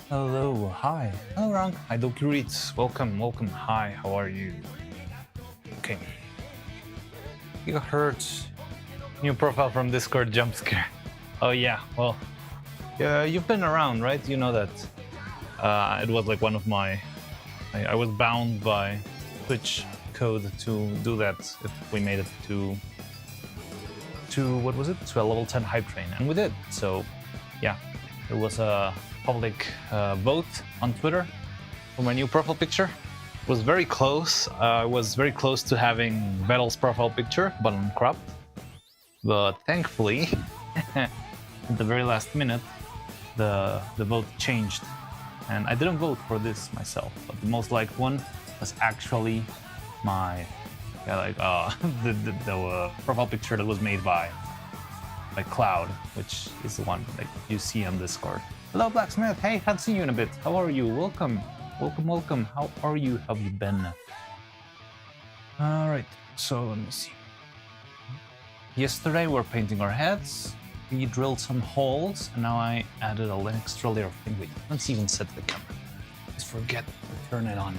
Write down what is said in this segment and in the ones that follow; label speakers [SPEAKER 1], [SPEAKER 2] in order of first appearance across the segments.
[SPEAKER 1] Hello, hi. Hello, Rank. Hi, Doki Reads. Welcome, welcome. Hi, how are you? Okay. Gigahertz. New profile from Discord jump scare. Oh, yeah. Well, yeah, you've been around, right? You know that it was like one of my. I was bound by Twitch code to do that if we made it to what was it? To a level 10 hype train, and we did. So, yeah, there was a public vote on Twitter for my new profile picture. It was very close. I was very close to having Vettel's profile picture, but uncropped. But thankfully, at the very last minute, the vote changed, and I didn't vote for this myself. But the most liked one was actually my the profile picture that was made by Cloud, which is the one that you see on Discord. Hello, Blacksmith. Hey, haven't seen you in a bit. How are you? Welcome, welcome, welcome. How are you? How have you been? All right. So let me see. Yesterday we were painting our heads. We drilled some holes, and now I added an extra layer of paint. Wait, let's even set the camera. Just forget to turn it on.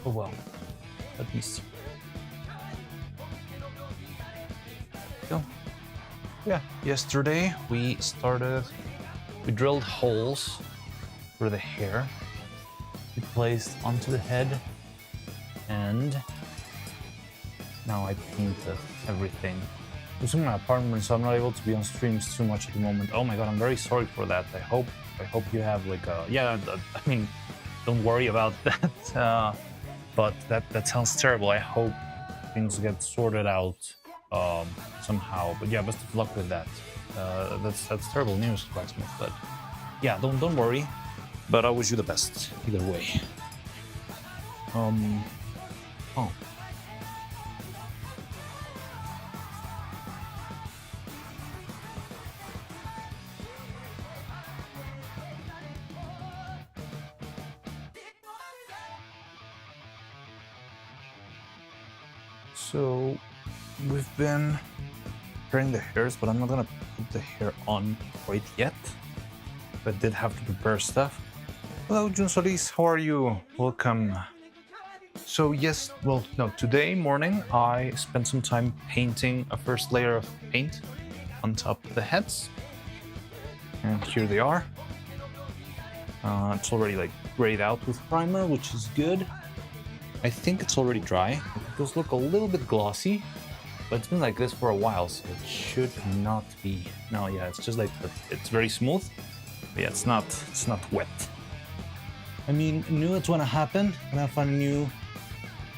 [SPEAKER 1] Oh well, let me see. So, yeah, yesterday we drilled holes for the hair. We placed onto the head, and now I painted everything. I'm in my apartment, so I'm not able to be on streams too much at the moment. Oh my god, I'm very sorry for that. I hope you have like a I mean, don't worry about that. But that sounds terrible. I hope things get sorted out somehow. But yeah, best of luck with that. That's terrible news, Blacksmith. But yeah, don't worry. But I wish you the best either way. Oh. So we've been preparing the hairs, but I'm not gonna put the hair on quite yet. But did have to prepare stuff. Hello, Jun Solis, how are you? Welcome. So yes, well, no, today morning I spent some time painting a first layer of paint on top of the heads. And here they are. It's already like grayed out with primer, which is good. I think it's already dry. It does look a little bit glossy, but it's been like this for a while, so it should not be. No, yeah, it's just like it's very smooth. But yeah, it's not wet. I mean, knew it's gonna happen, and I find new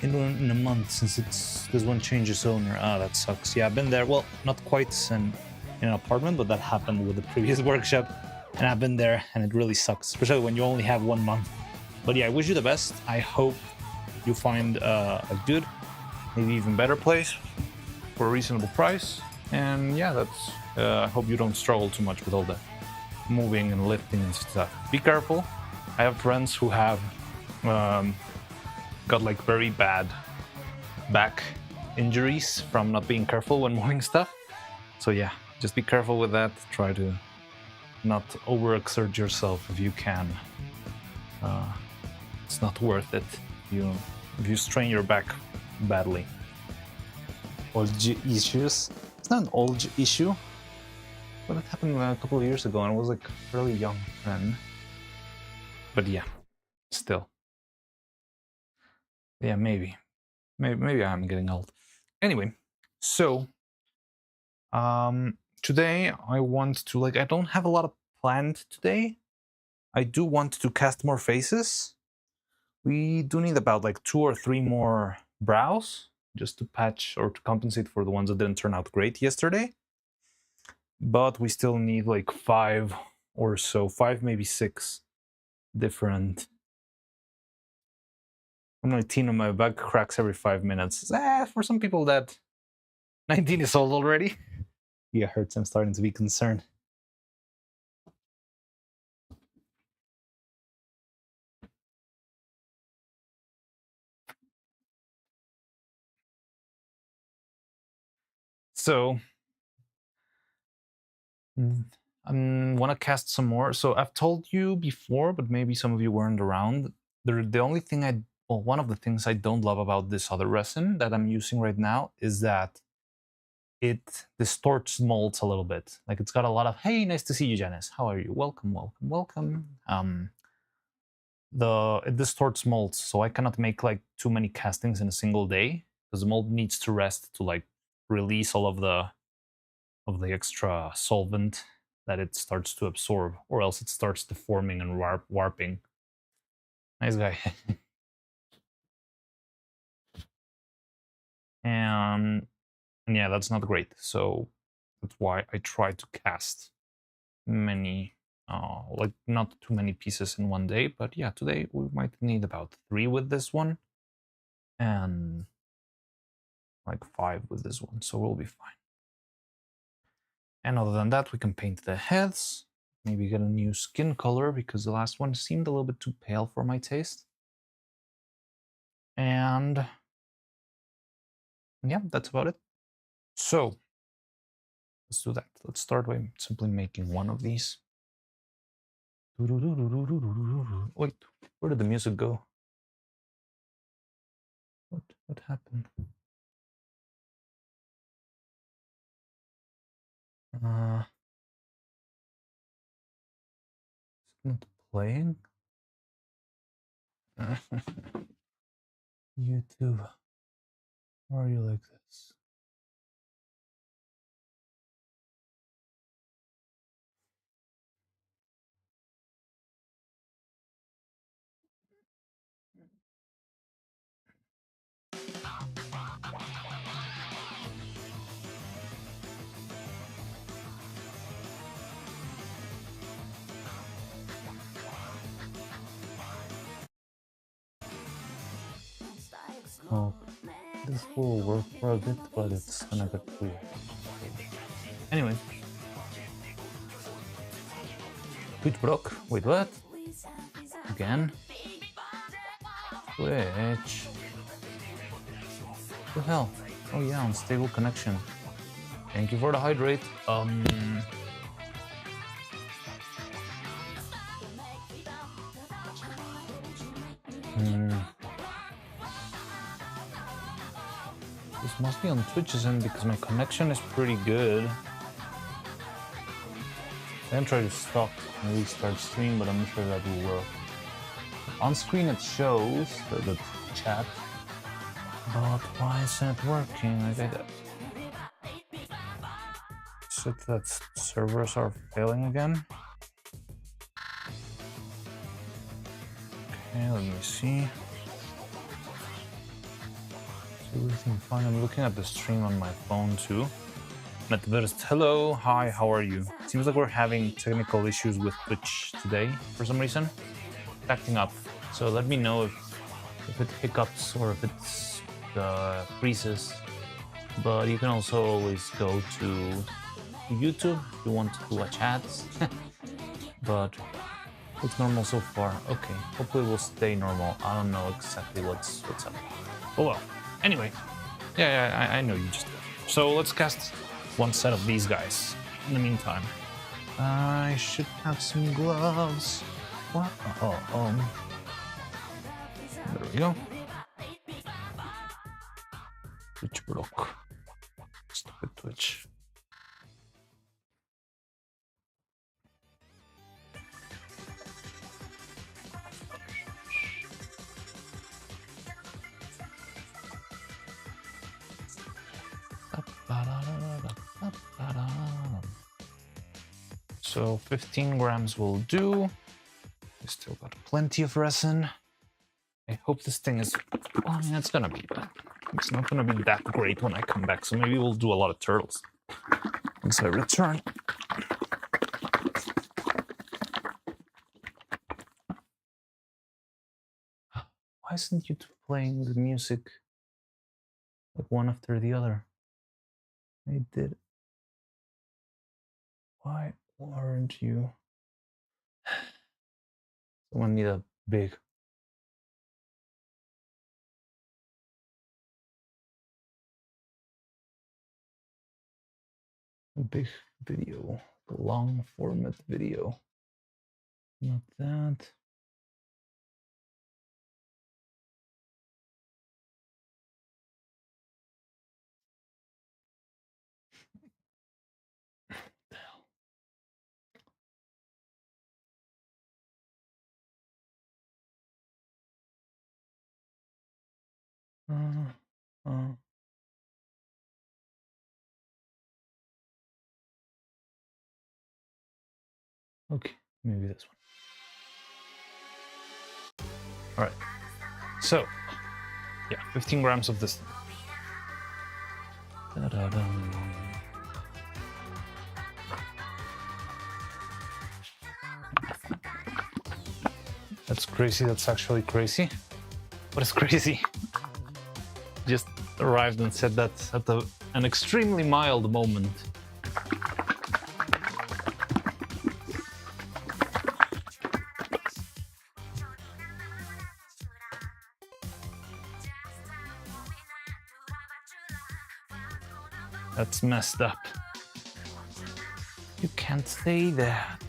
[SPEAKER 1] in a month since this one changes owner. Ah, that sucks. Yeah, I've been there. Well, not quite in an apartment, but that happened with the previous workshop, and I've been there, and it really sucks, especially when you only have 1 month. But yeah, I wish you the best. I hope you find a good, maybe even better place for a reasonable price. And yeah, that's. I hope you don't struggle too much with all the moving and lifting and stuff. Be careful. I have friends who have got like very bad back injuries from not being careful when moving stuff. So yeah, just be careful with that. Try to not overexert yourself if you can. It's not worth it. If you strain your back badly. Old issues. It's not an old issue, but it happened a couple of years ago, and I was like really young then. But yeah, still. Yeah, maybe I'm getting old. Anyway, so today I want to I don't have a lot of planned today. I do want to cast more faces. We do need about 2 or 3 more brows just to patch or to compensate for the ones that didn't turn out great yesterday. But we still need 5 or so, 5 maybe 6 different. I'm 19 and my back cracks every 5 minutes. For some people that 19 is old already. Yeah, hurts. I'm starting to be concerned. So I want to cast some more. So I've told you before, but maybe some of you weren't around. The only thing well, one of the things I don't love about this other resin that I'm using right now is that it distorts molds a little bit. Like it's got a lot of, hey, nice to see you, Janice. How are you? Welcome, welcome, welcome. It distorts molds, so I cannot make like too many castings in a single day because the mold needs to rest to like release all of the extra solvent that it starts to absorb, or else it starts deforming and warping. Nice guy. and yeah, that's not great. So that's why I try to cast many, like not too many pieces in one day. But yeah, today we might need about 3 with this one, and like 5 with this one, so we'll be fine. And other than that, we can paint the heads, maybe get a new skin color because the last one seemed a little bit too pale for my taste. And yeah, that's about it. So let's do that. Let's start by simply making one of these. Wait, where did the music go? What happened? It's not playing. YouTube, why are you like this? Oh, this will work for a bit, but it's gonna get weird. Anyway. Twitch broke. Wait, what? Again? Twitch. What the hell? Oh yeah, unstable connection. Thank you for the hydrate. This must be on Twitch's end because my connection is pretty good. Then try to stop and restart stream, but I'm not sure that will work. On screen it shows the chat, but why isn't it working? I get it. Is it that servers are failing again? Okay, let me see. Is everything fine? I'm looking at the stream on my phone too. Metaverse, hello, hi, how are you? Seems like we're having technical issues with Twitch today for some reason. It's acting up. So let me know if it hiccups or if it's freezes. But you can also always go to YouTube if you want to watch ads. But it's normal so far. Okay, hopefully we'll stay normal. I don't know exactly what's up. Oh well. Anyway, yeah, I know you just. So let's cast one set of these guys. In the meantime, I should have some gloves. What? There we go. Twitch block. Stupid Twitch. So 15 grams will do. We still got plenty of resin. I hope this thing is, well, I mean, it's gonna be, but it's not gonna be that great when I come back. So maybe we'll do a lot of turtles once I return. Why isn't YouTube playing the music like one after the other? I did. Why aren't you? Someone need a big. a big video, a long format video. Not that. Uh, okay, maybe this one. All right. So, yeah, 15 grams of this. Da-da-dum. That's crazy. That's actually crazy. What is crazy? Just arrived and said that at an extremely mild moment. That's messed up. You can't say that.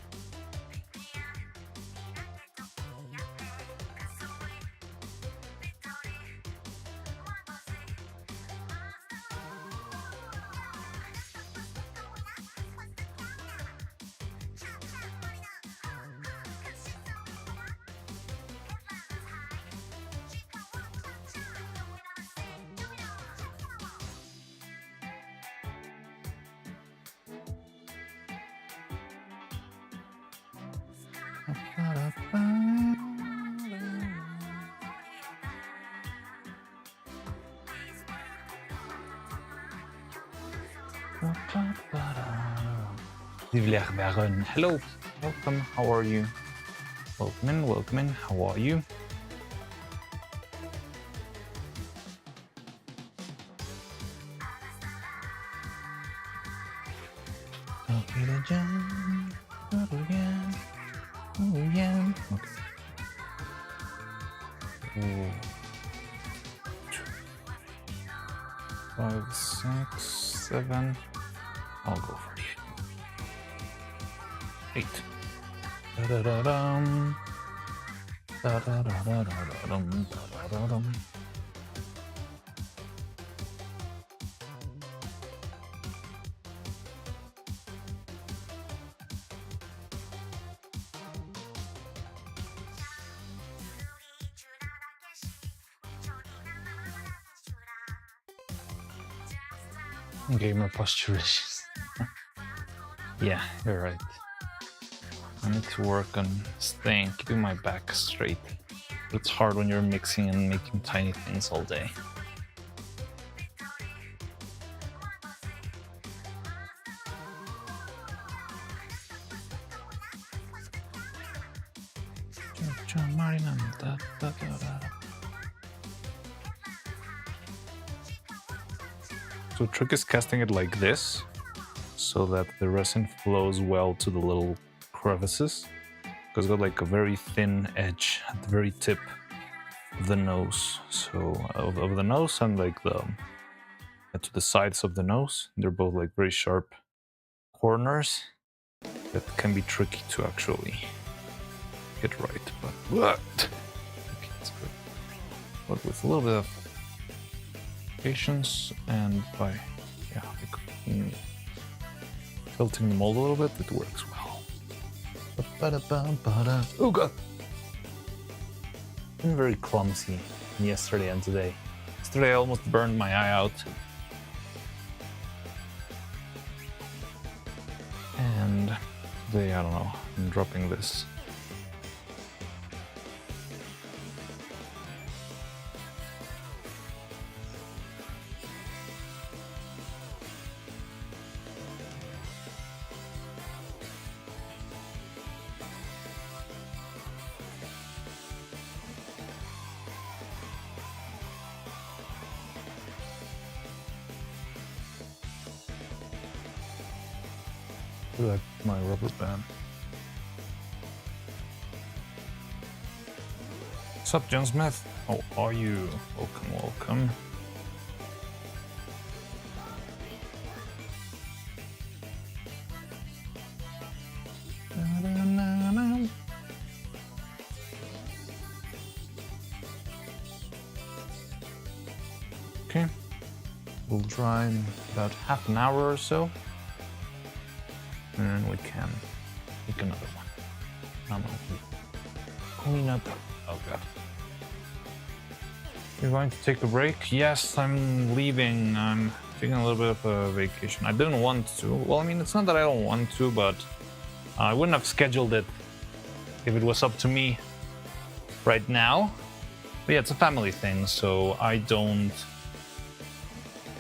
[SPEAKER 1] Hello, welcome, how are you? Welcome in, how are you? Oh yeah. Okay. Ooh. 5, 6, 7. I'll go for 8. Da-da-da-dum. Da-da-da-da-da-dum. Da-da-da-dum. Gamer posture issues. Yeah, you're right. I need to work on keeping my back straight. But it's hard when you're mixing and making tiny things all day. So the trick is casting it like this, so that the resin flows well to the little crevices. Because it's got like a very thin edge at the very tip of the nose. So of the nose and like to the sides of the nose, they're both like very sharp corners that can be tricky to actually get right. But what? Okay, that's good. But with a little bit of patience and by tilting the mold a little bit, it works well. Oh god! Been very clumsy yesterday and today. Yesterday I almost burned my eye out. And today, I don't know, I'm dropping this. Like my rubber band. What's up, John Smith? How are you? Welcome, welcome. Okay. We'll try in about half an hour or so. And we can take another one. I'm gonna clean up. Oh god. You're going to take a break? Yes, I'm leaving. I'm taking a little bit of a vacation. I didn't want to. Well, I mean, it's not that I don't want to, but I wouldn't have scheduled it if it was up to me right now. But yeah, it's a family thing, so I don't...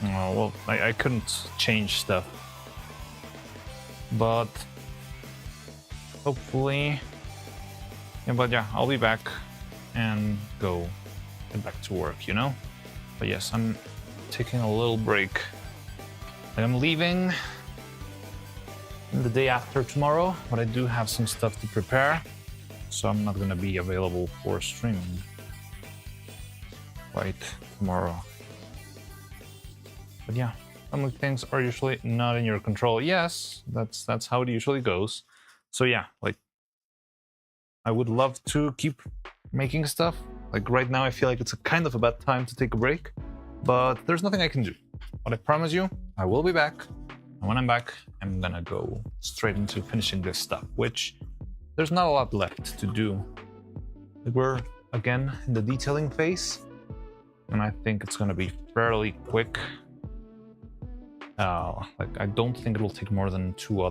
[SPEAKER 1] well, I couldn't change stuff. But hopefully... Yeah, but yeah, I'll be back and get back to work, you know? But yes, I'm taking a little break. Like, I'm leaving the day after tomorrow, but I do have some stuff to prepare, so I'm not gonna be available for streaming right tomorrow. But yeah, some things are usually not in your control. Yes, that's how it usually goes. So yeah, like, I would love to keep making stuff. Like right now, I feel like it's a kind of a bad time to take a break, but there's nothing I can do. But I promise you, I will be back. And when I'm back, I'm gonna go straight into finishing this stuff, which there's not a lot left to do. Like, we're again in the detailing phase, and I think it's gonna be fairly quick. Like, I don't think it will take more than two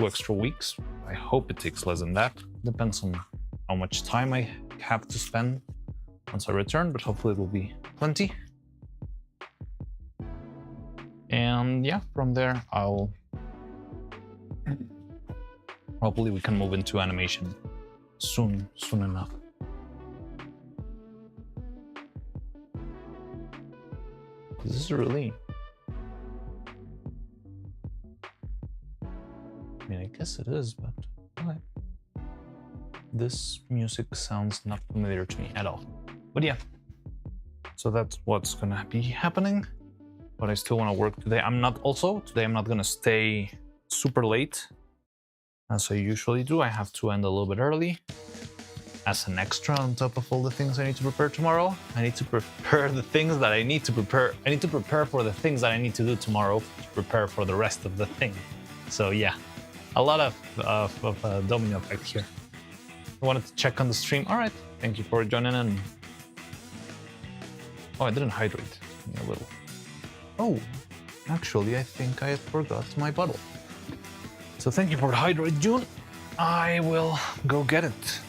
[SPEAKER 1] extra weeks. I hope it takes less than that. Depends on how much time I have to spend once I return, but hopefully it will be plenty. And yeah, from there hopefully we can move into animation soon enough. This is really... I mean, I guess it is, but okay. This music sounds not familiar to me at all. But yeah, so that's what's gonna be happening. But I still want to work today. Today I'm not gonna stay super late, as I usually do. I have to end a little bit early. As an extra on top of all the things I need to prepare tomorrow, I need to prepare the things that I need to prepare. I need to prepare for the things that I need to do tomorrow to prepare for the rest of the thing. So yeah, a lot of domino effect here. I wanted to check on the stream. All right, thank you for joining in. Oh, I didn't hydrate. Give me a little. Oh, actually, I think I forgot my bottle. So thank you for the hydrate, June. I will go get it.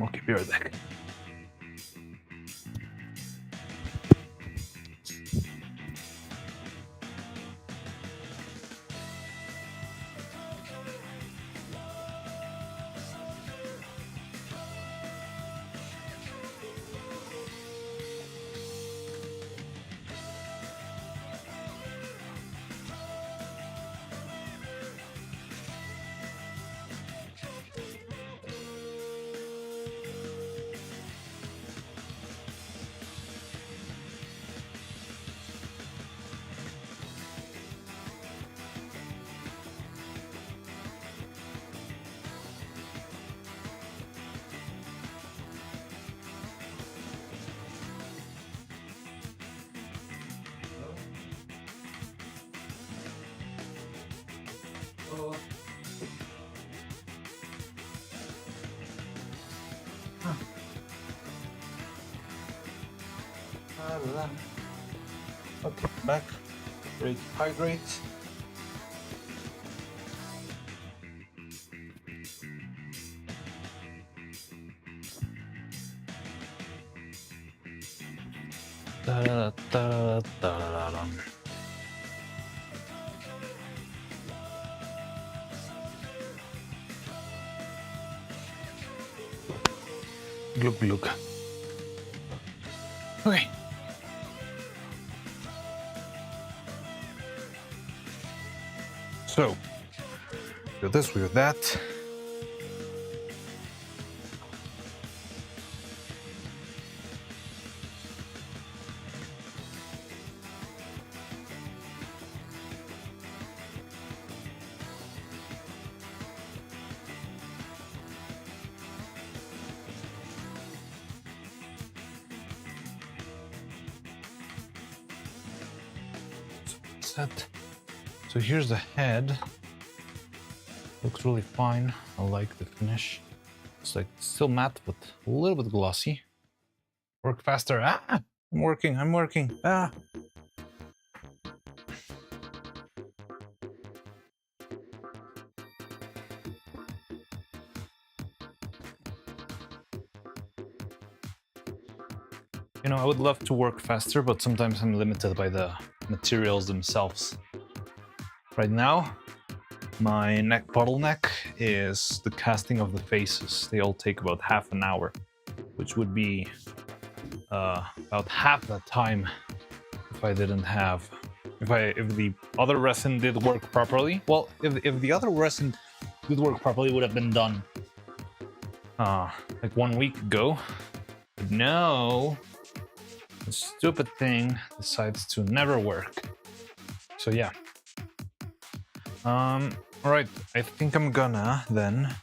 [SPEAKER 1] Okay, be right back. Okay, back. Ready to hydrate. Glug glug. Okay. So, with this, with that. set. So here's the head. Looks really fine. I like the finish. It's like still matte, but a little bit glossy. Work faster. Ah! I'm working. Ah! You know, I would love to work faster, but sometimes I'm limited by the materials themselves. Right now, my neck bottleneck is the casting of the faces. They all take about half an hour, which would be about half the time if I didn't have, if the other resin did work properly. Well, if the other resin did work properly, it would have been done like 1 week ago. But no, the stupid thing decides to never work. So yeah. All right, I think I'm gonna then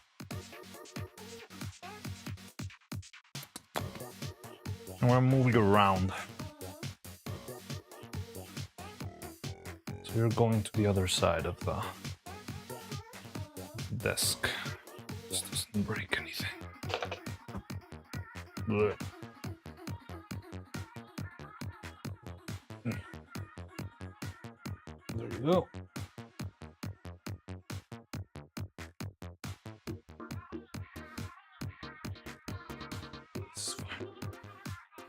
[SPEAKER 1] I'm gonna move you around. So you're going to the other side of the desk. This doesn't break anything. Blech. There you go. This is fine.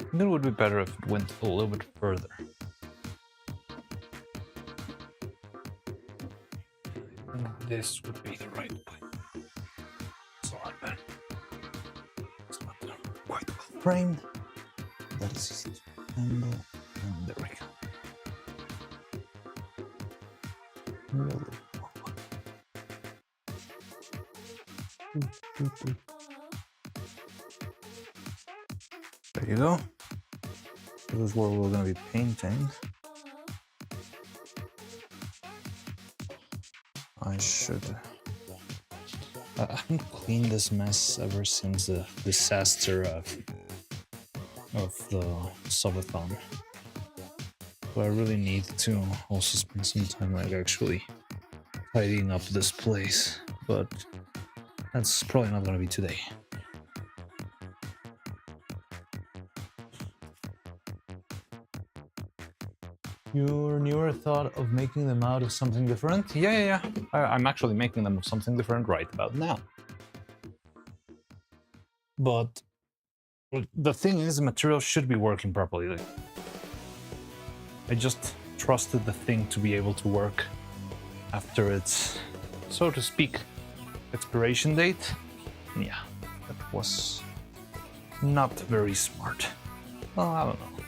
[SPEAKER 1] I think it would be better if it went a little bit further. This would be the right place. It's a lot better. It's not quite well framed. That is easy to handle. And there we go. Really. There you go. This is where we're going to be painting. I should. I haven't cleaned this mess ever since the disaster of the subathon. So I really need to also spend some time like actually tidying up this place, but that's probably not going to be today. Your newer thought of making them out of something different? Yeah. I'm actually making them of something different right about now. But the thing is, the material should be working properly. Like, I just trusted the thing to be able to work after its, so to speak, expiration date. Yeah, that was not very smart. Well, I don't know.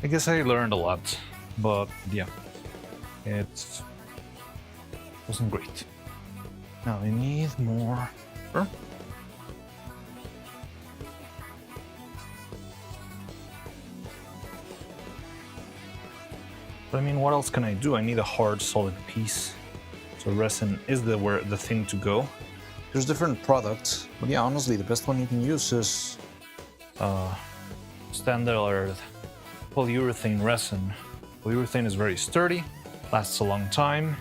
[SPEAKER 1] I guess I learned a lot, but yeah, it wasn't great. Now I need more. Sure. But I mean, what else can I do? I need a hard, solid piece. So resin is the thing to go. There's different products, but yeah, honestly, the best one you can use is standard polyurethane resin. Polyurethane is very sturdy, lasts a long time.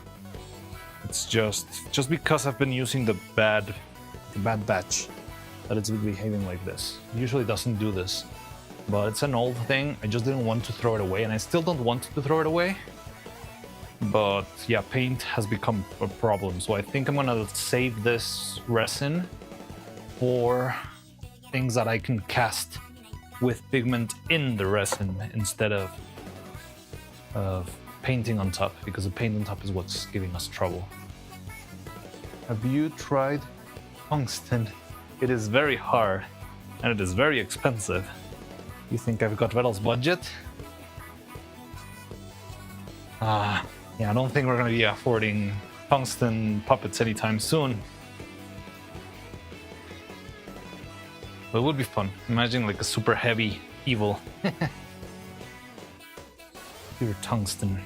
[SPEAKER 1] It's just because I've been using the bad batch that it's behaving like this. It usually doesn't do this, but it's an old thing. I just didn't want to throw it away, and I still don't want to throw it away. But yeah, paint has become a problem, so I think I'm gonna save this resin for things that I can cast with pigment in the resin instead of painting on top, because the paint on top is what's giving us trouble. Have you tried tungsten? It is very hard and it is very expensive. You think I've got Vettel's budget? Yeah, I don't think we're gonna be affording tungsten puppets anytime soon. But it would be fun. Imagine like a super heavy evil. Pure tungsten.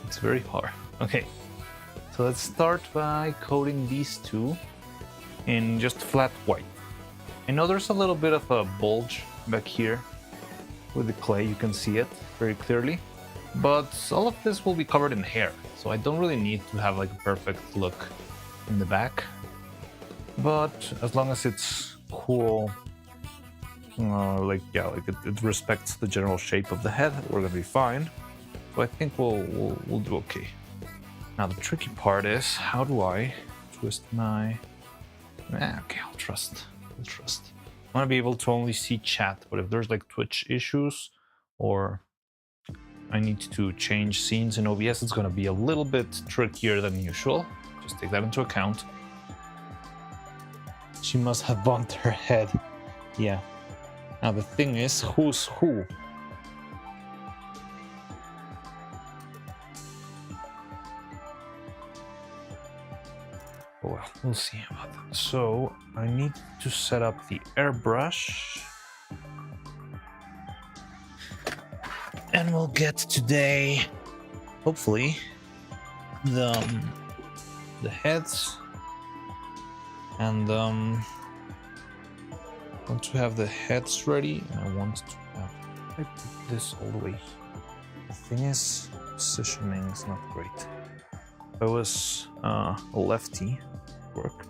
[SPEAKER 1] It's very hard. Okay, so let's start by coating these two in just flat white. I know there's a little bit of a bulge back here, with the clay, you can see it very clearly. But all of this will be covered in hair, so I don't really need to have like a perfect look in the back. But as long as it's cool, it respects the general shape of the head, we're gonna be fine. So I think we'll do okay. Now the tricky part is, how do I twist my... okay, I'll trust. I want to be able to only see chat, but if there's like Twitch issues or I need to change scenes in OBS, it's going to be a little bit trickier than usual. Just take that into account. She must have bumped her head. Yeah. Now the thing is, who's who? Well, we'll see about that. So I need to set up the airbrush. And we'll get today, hopefully, the heads. And once we have the heads ready, I want to have I put this all the way here. The thing is, positioning is not great. If I was a lefty, work.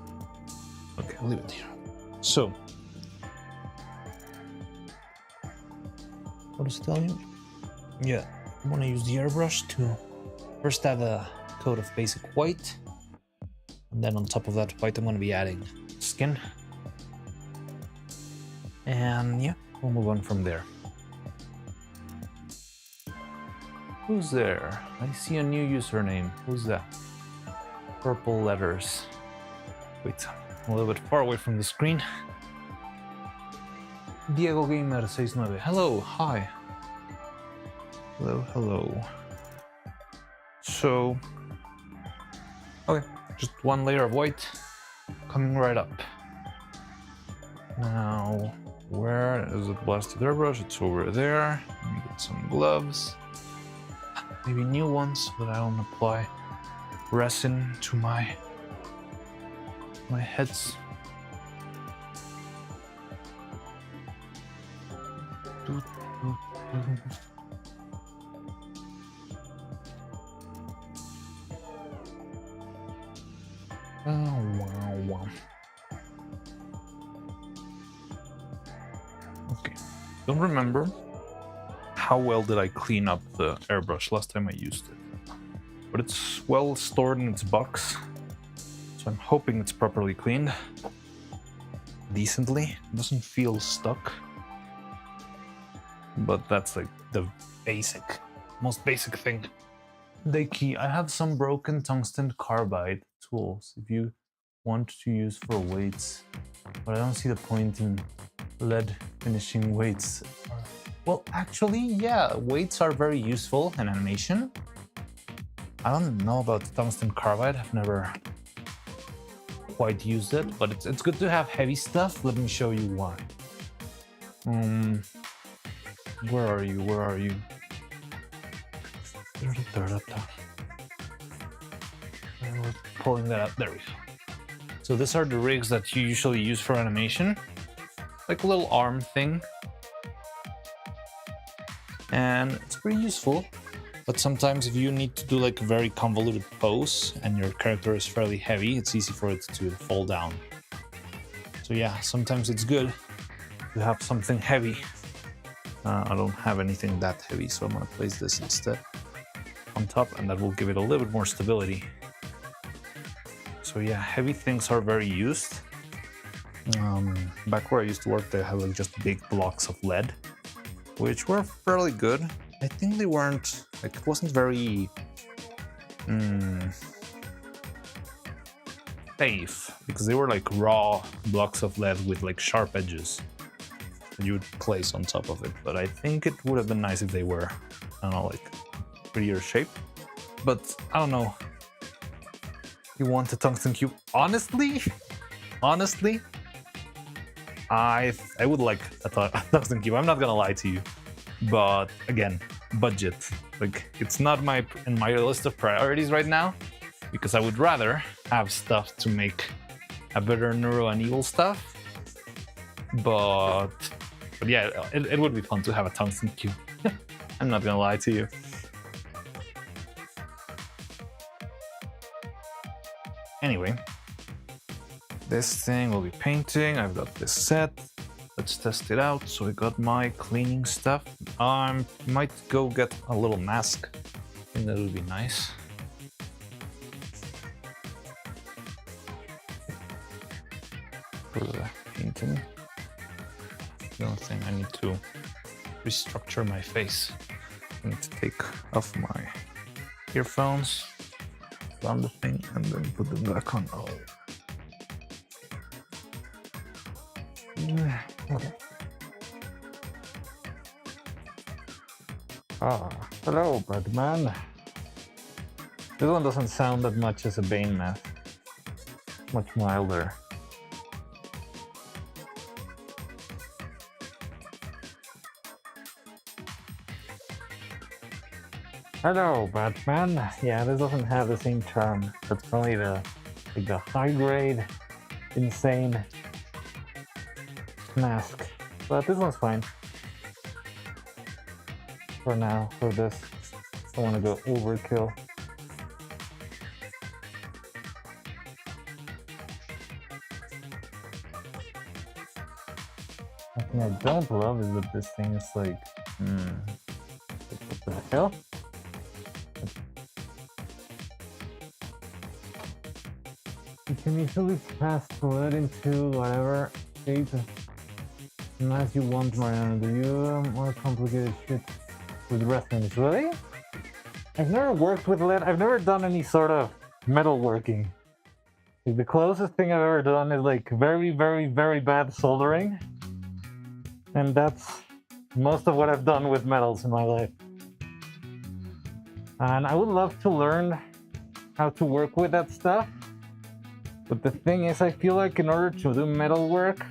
[SPEAKER 1] Okay, I'll leave it here. So, what does it tell you? Yeah, I want to use the airbrush to first add a coat of basic white, and then on top of that white, I'm going to be adding skin. And yeah, we'll move on from there. Who's there? I see a new username. Who's that? Purple letters. Wait, I'm a little bit far away from the screen. Diego Gamer 69. Hello, hi. Hello. So, okay, just one layer of white coming right up. Now, where is it blasted airbrush? It's over there. Let me get some gloves. Maybe new ones, so that I don't apply resin to my heads. Wow. Okay, don't remember how well did I clean up the airbrush last time I used it, but it's well stored in its box, so I'm hoping it's properly cleaned decently. It doesn't feel stuck, but that's like the most basic thing. Deiki, I have some broken tungsten carbide tools if you want to use for weights, but I don't see the point in lead finishing weights. Well, actually, yeah, weights are very useful in animation. I don't know about tungsten carbide. I've never quite used it, but it's good to have heavy stuff. Let me show you why. Where are you? I was pulling that up. There we go. So these are the rigs that you usually use for animation, like a little arm thing. And it's pretty useful, but sometimes if you need to do like a very convoluted pose and your character is fairly heavy, it's easy for it to fall down. So yeah, sometimes it's good to have something heavy. I don't have anything that heavy, so I'm gonna place this instead on top, and that will give it a little bit more stability. So yeah, heavy things are very used. Back where I used to work, they had like just big blocks of lead, which were fairly good. I think they weren't, like, it wasn't very safe, because they were like raw blocks of lead with like sharp edges that you would place on top of it. But I think it would have been nice if they were, I don't know, like prettier shape. But I don't know. You want a tungsten cube? Honestly, I would like a tungsten cube. I'm not gonna lie to you, but again, budget. Like, it's not in my list of priorities right now, because I would rather have stuff to make a better Neuro and Evil stuff. But But yeah, it would be fun to have a tungsten cube. I'm not gonna lie to you. Anyway, this thing will be painting. I've got this set. Let's test it out. So I got my cleaning stuff. Might go get a little mask. I think that would be nice. For the painting. The only thing I need to restructure my face. I need to take off my earphones, on the thing, and then put them back on. Oh. Okay. Ah, hello, Batman. This one doesn't sound that much as a Bane mask. Much milder. Hello, Batman. Yeah, this doesn't have the same charm. That's probably the high grade, insane mask. But this one's fine. For now, for this. I want to go overkill. One thing I don't love is that this thing is like, what the hell? You can easily fast-forward into whatever shape unless you want, Mariana. Do you more complicated shit with resins? Really? I've never worked with lead. I've never done any sort of metalworking. Like, the closest thing I've ever done is like very, very, very bad soldering. And that's most of what I've done with metals in my life. And I would love to learn how to work with that stuff. But the thing is, I feel like in order to do metal work,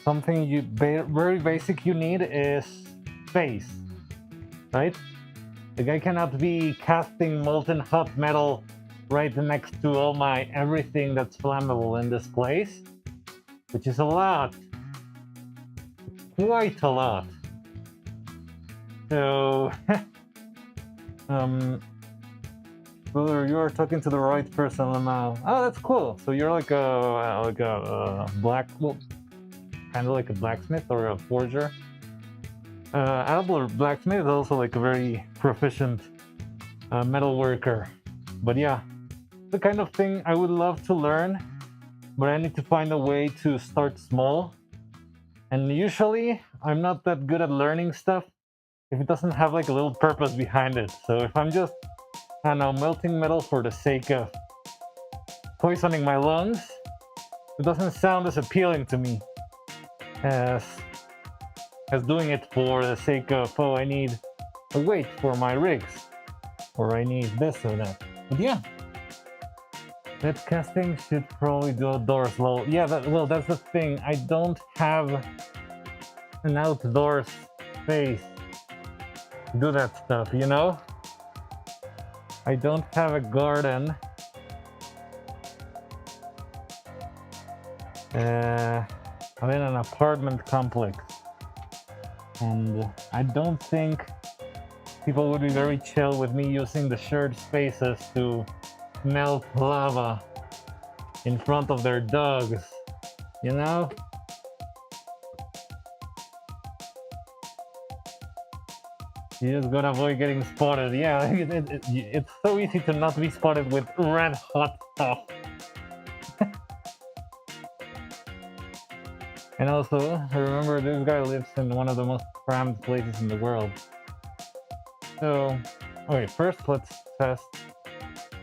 [SPEAKER 1] something very basic you need is space, right? Like, I cannot be casting molten hot metal right next to all my everything that's flammable in this place, which is a lot, quite a lot. So, Brother, you are talking to the right person now. Oh, that's cool. So you're like a black, well, kind of like a blacksmith or a forger. Adler blacksmith is also like a very proficient metal worker. But yeah, the kind of thing I would love to learn, but I need to find a way to start small. And usually, I'm not that good at learning stuff if it doesn't have like a little purpose behind it. So if I'm just, I don't know, melting metal for the sake of poisoning my lungs, it doesn't sound as appealing to me as doing it for the sake of, oh, I need a weight for my rigs, or I need this or that. But yeah, that casting should probably do outdoors. Well, yeah, that's the thing. I don't have an outdoor space to do that stuff, you know? I don't have a garden. I'm in an apartment complex, and I don't think people would be very chill with me using the shared spaces to melt lava in front of their dogs, you know? You just gotta avoid getting spotted. Yeah, it's so easy to not be spotted with red hot stuff. And also, remember, this guy lives in one of the most crammed places in the world. So, okay, first let's test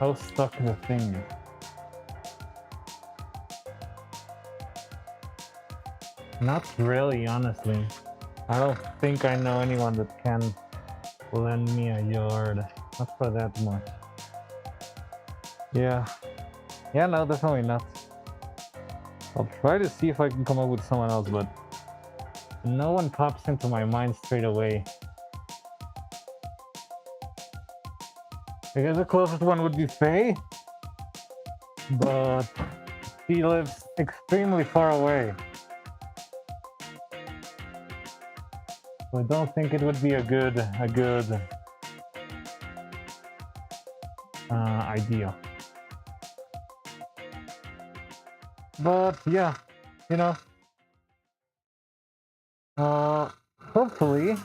[SPEAKER 1] how stuck the thing is. Not really, honestly. I don't think I know anyone that can lend me a yard. Not for that much. Yeah. Yeah, no, definitely not. I'll try to see if I can come up with someone else, but no one pops into my mind straight away. I guess the closest one would be Faye, but she lives extremely far away. So I don't think it would be a good idea. But yeah, you know, hopefully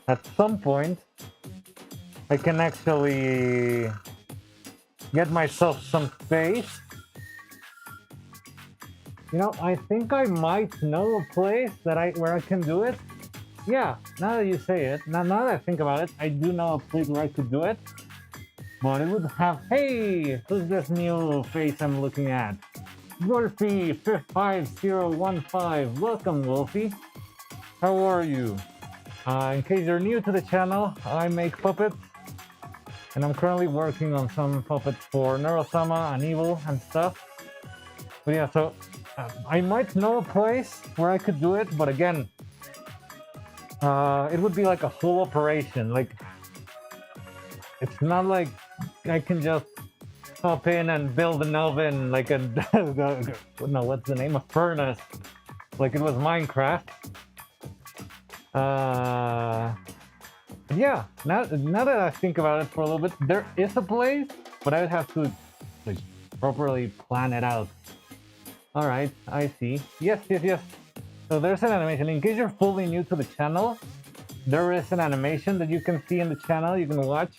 [SPEAKER 1] at some point I can actually get myself some space. You know, I think I might know a place where I can do it. Yeah, now that you say it, now that I think about it, I do know a place where I could do it. But it would have, hey, who's this new face I'm looking at? Wolfie5015. Welcome, Wolfie. How are you? In case you're new to the channel, I make puppets. And I'm currently working on some puppets for Neuro-Sama and Evil and stuff. But yeah, so I might know a place where I could do it, but again, it would be like a whole operation. Like, it's not like I can just hop in and build an oven, like a no, what's the name? A furnace, like it was Minecraft. Yeah. Now that I think about it for a little bit, there is a place, but I would have to like properly plan it out. All right, I see. Yes. So there's an animation. In case you're fully new to the channel, there is an animation that you can see in the channel. You can watch.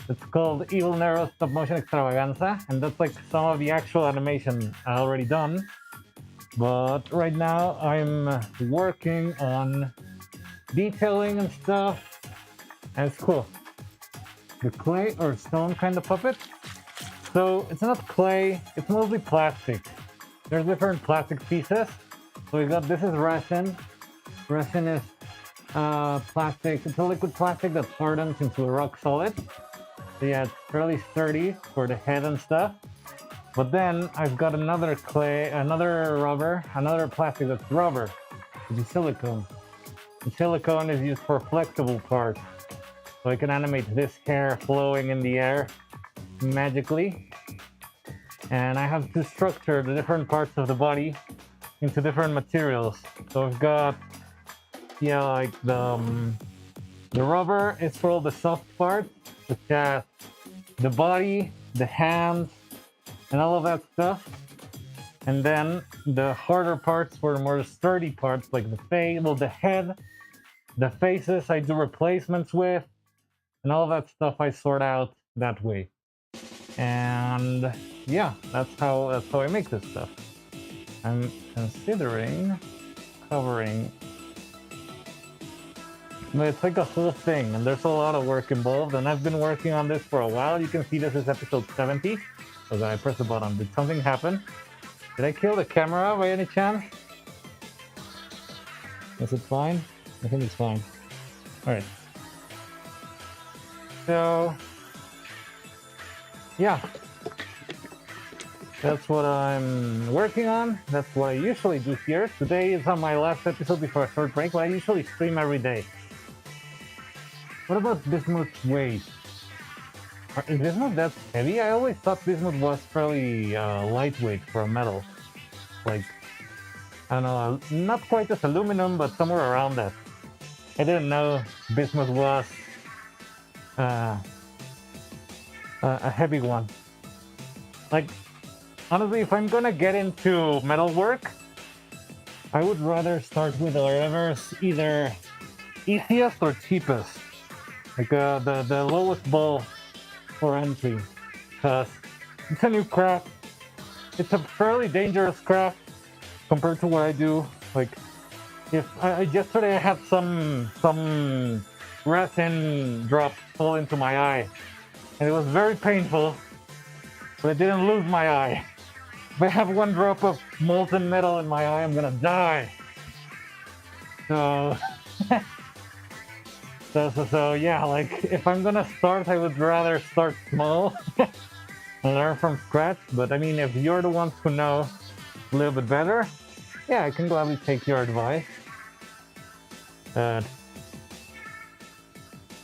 [SPEAKER 1] It's called Evil Nero Stop Motion Extravaganza, and that's like some of the actual animation already done. But right now I'm working on detailing and stuff, and it's cool. The clay or stone kind of puppet. So it's not clay, it's mostly plastic. There's different plastic pieces. So we got, this is resin. Resin is plastic, it's a liquid plastic that hardens into a rock solid. So yeah, it's fairly sturdy for the head and stuff. But then I've got another clay, another rubber, another plastic that's rubber, which is silicone. The silicone is used for flexible parts. So I can animate this hair flowing in the air magically. And I have to structure the different parts of the body into different materials. So I've got, yeah, like the rubber is for all the soft parts, such as the body, the hands, and all of that stuff. And then the harder parts for the more sturdy parts, like the face, well, the head, the faces I do replacements with, and all of that stuff I sort out that way. And yeah, that's how I make this stuff. I'm considering covering, but it's like a whole thing, and there's a lot of work involved, and I've been working on this for a while. You can see this is episode 70. So then I press the button. Did something happen? Did I kill the camera by any chance? Is it fine? I think it's fine. Alright. So yeah, that's what I'm working on. That's what I usually do here. Today is on my last episode before a short break, but I usually stream every day. What about bismuth's weight? Is bismuth that heavy? I always thought bismuth was fairly lightweight for a metal. Like, I don't know, not quite as aluminum, but somewhere around that. I didn't know bismuth was a heavy one. Like, honestly, if I'm gonna get into metalwork, I would rather start with whatever's either easiest or cheapest. Like the lowest ball for entry. Because it's a new craft. It's a fairly dangerous craft compared to what I do. Like, if yesterday I had some resin drop fall into my eye, and it was very painful, but I didn't lose my eye. If I have one drop of molten metal in my eye, I'm gonna die. So, so yeah, like, if I'm gonna start, I would rather start small and learn from scratch. But I mean, if you're the ones who know a little bit better, yeah, I can gladly take your advice.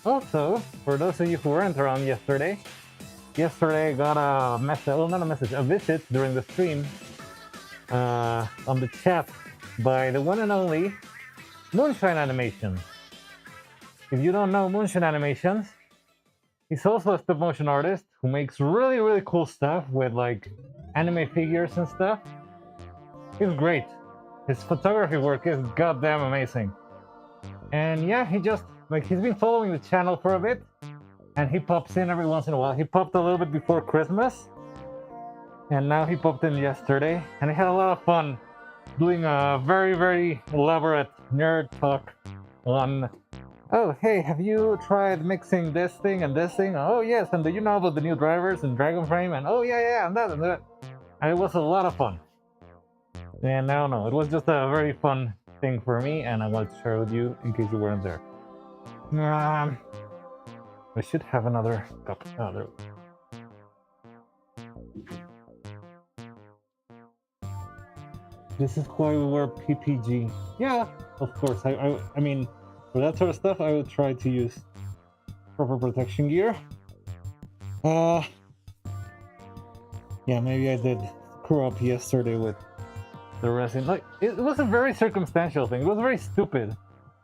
[SPEAKER 1] Also, for those of you who weren't around yesterday I got a message, well, not a message, a visit during the stream on the chat by the one and only
[SPEAKER 2] Moonshine Animations. If you don't know Moonshine Animations, he's also a stop motion artist who makes really, really cool stuff with like anime figures and stuff. He's great. His photography work is goddamn amazing. And yeah, he's been following the channel for a bit, and he pops in every once in a while. He popped a little bit before Christmas, and now he popped in yesterday, and I had a lot of fun doing a very, very elaborate nerd talk on, oh, hey, have you tried mixing this thing and this thing? Oh, yes, and do you know about the new drivers in Dragonframe? And oh, yeah, and that and that. And it was a lot of fun. And I don't know, it was just a very fun thing for me, and I wanted to share with you in case you weren't there. I should have another cup. Oh, there we go. This is why we wear PPG. Yeah, of course. I mean, for that sort of stuff, I would try to use proper protection gear. Yeah, maybe I did screw up yesterday with the resin. Like, it was a very circumstantial thing. It was very stupid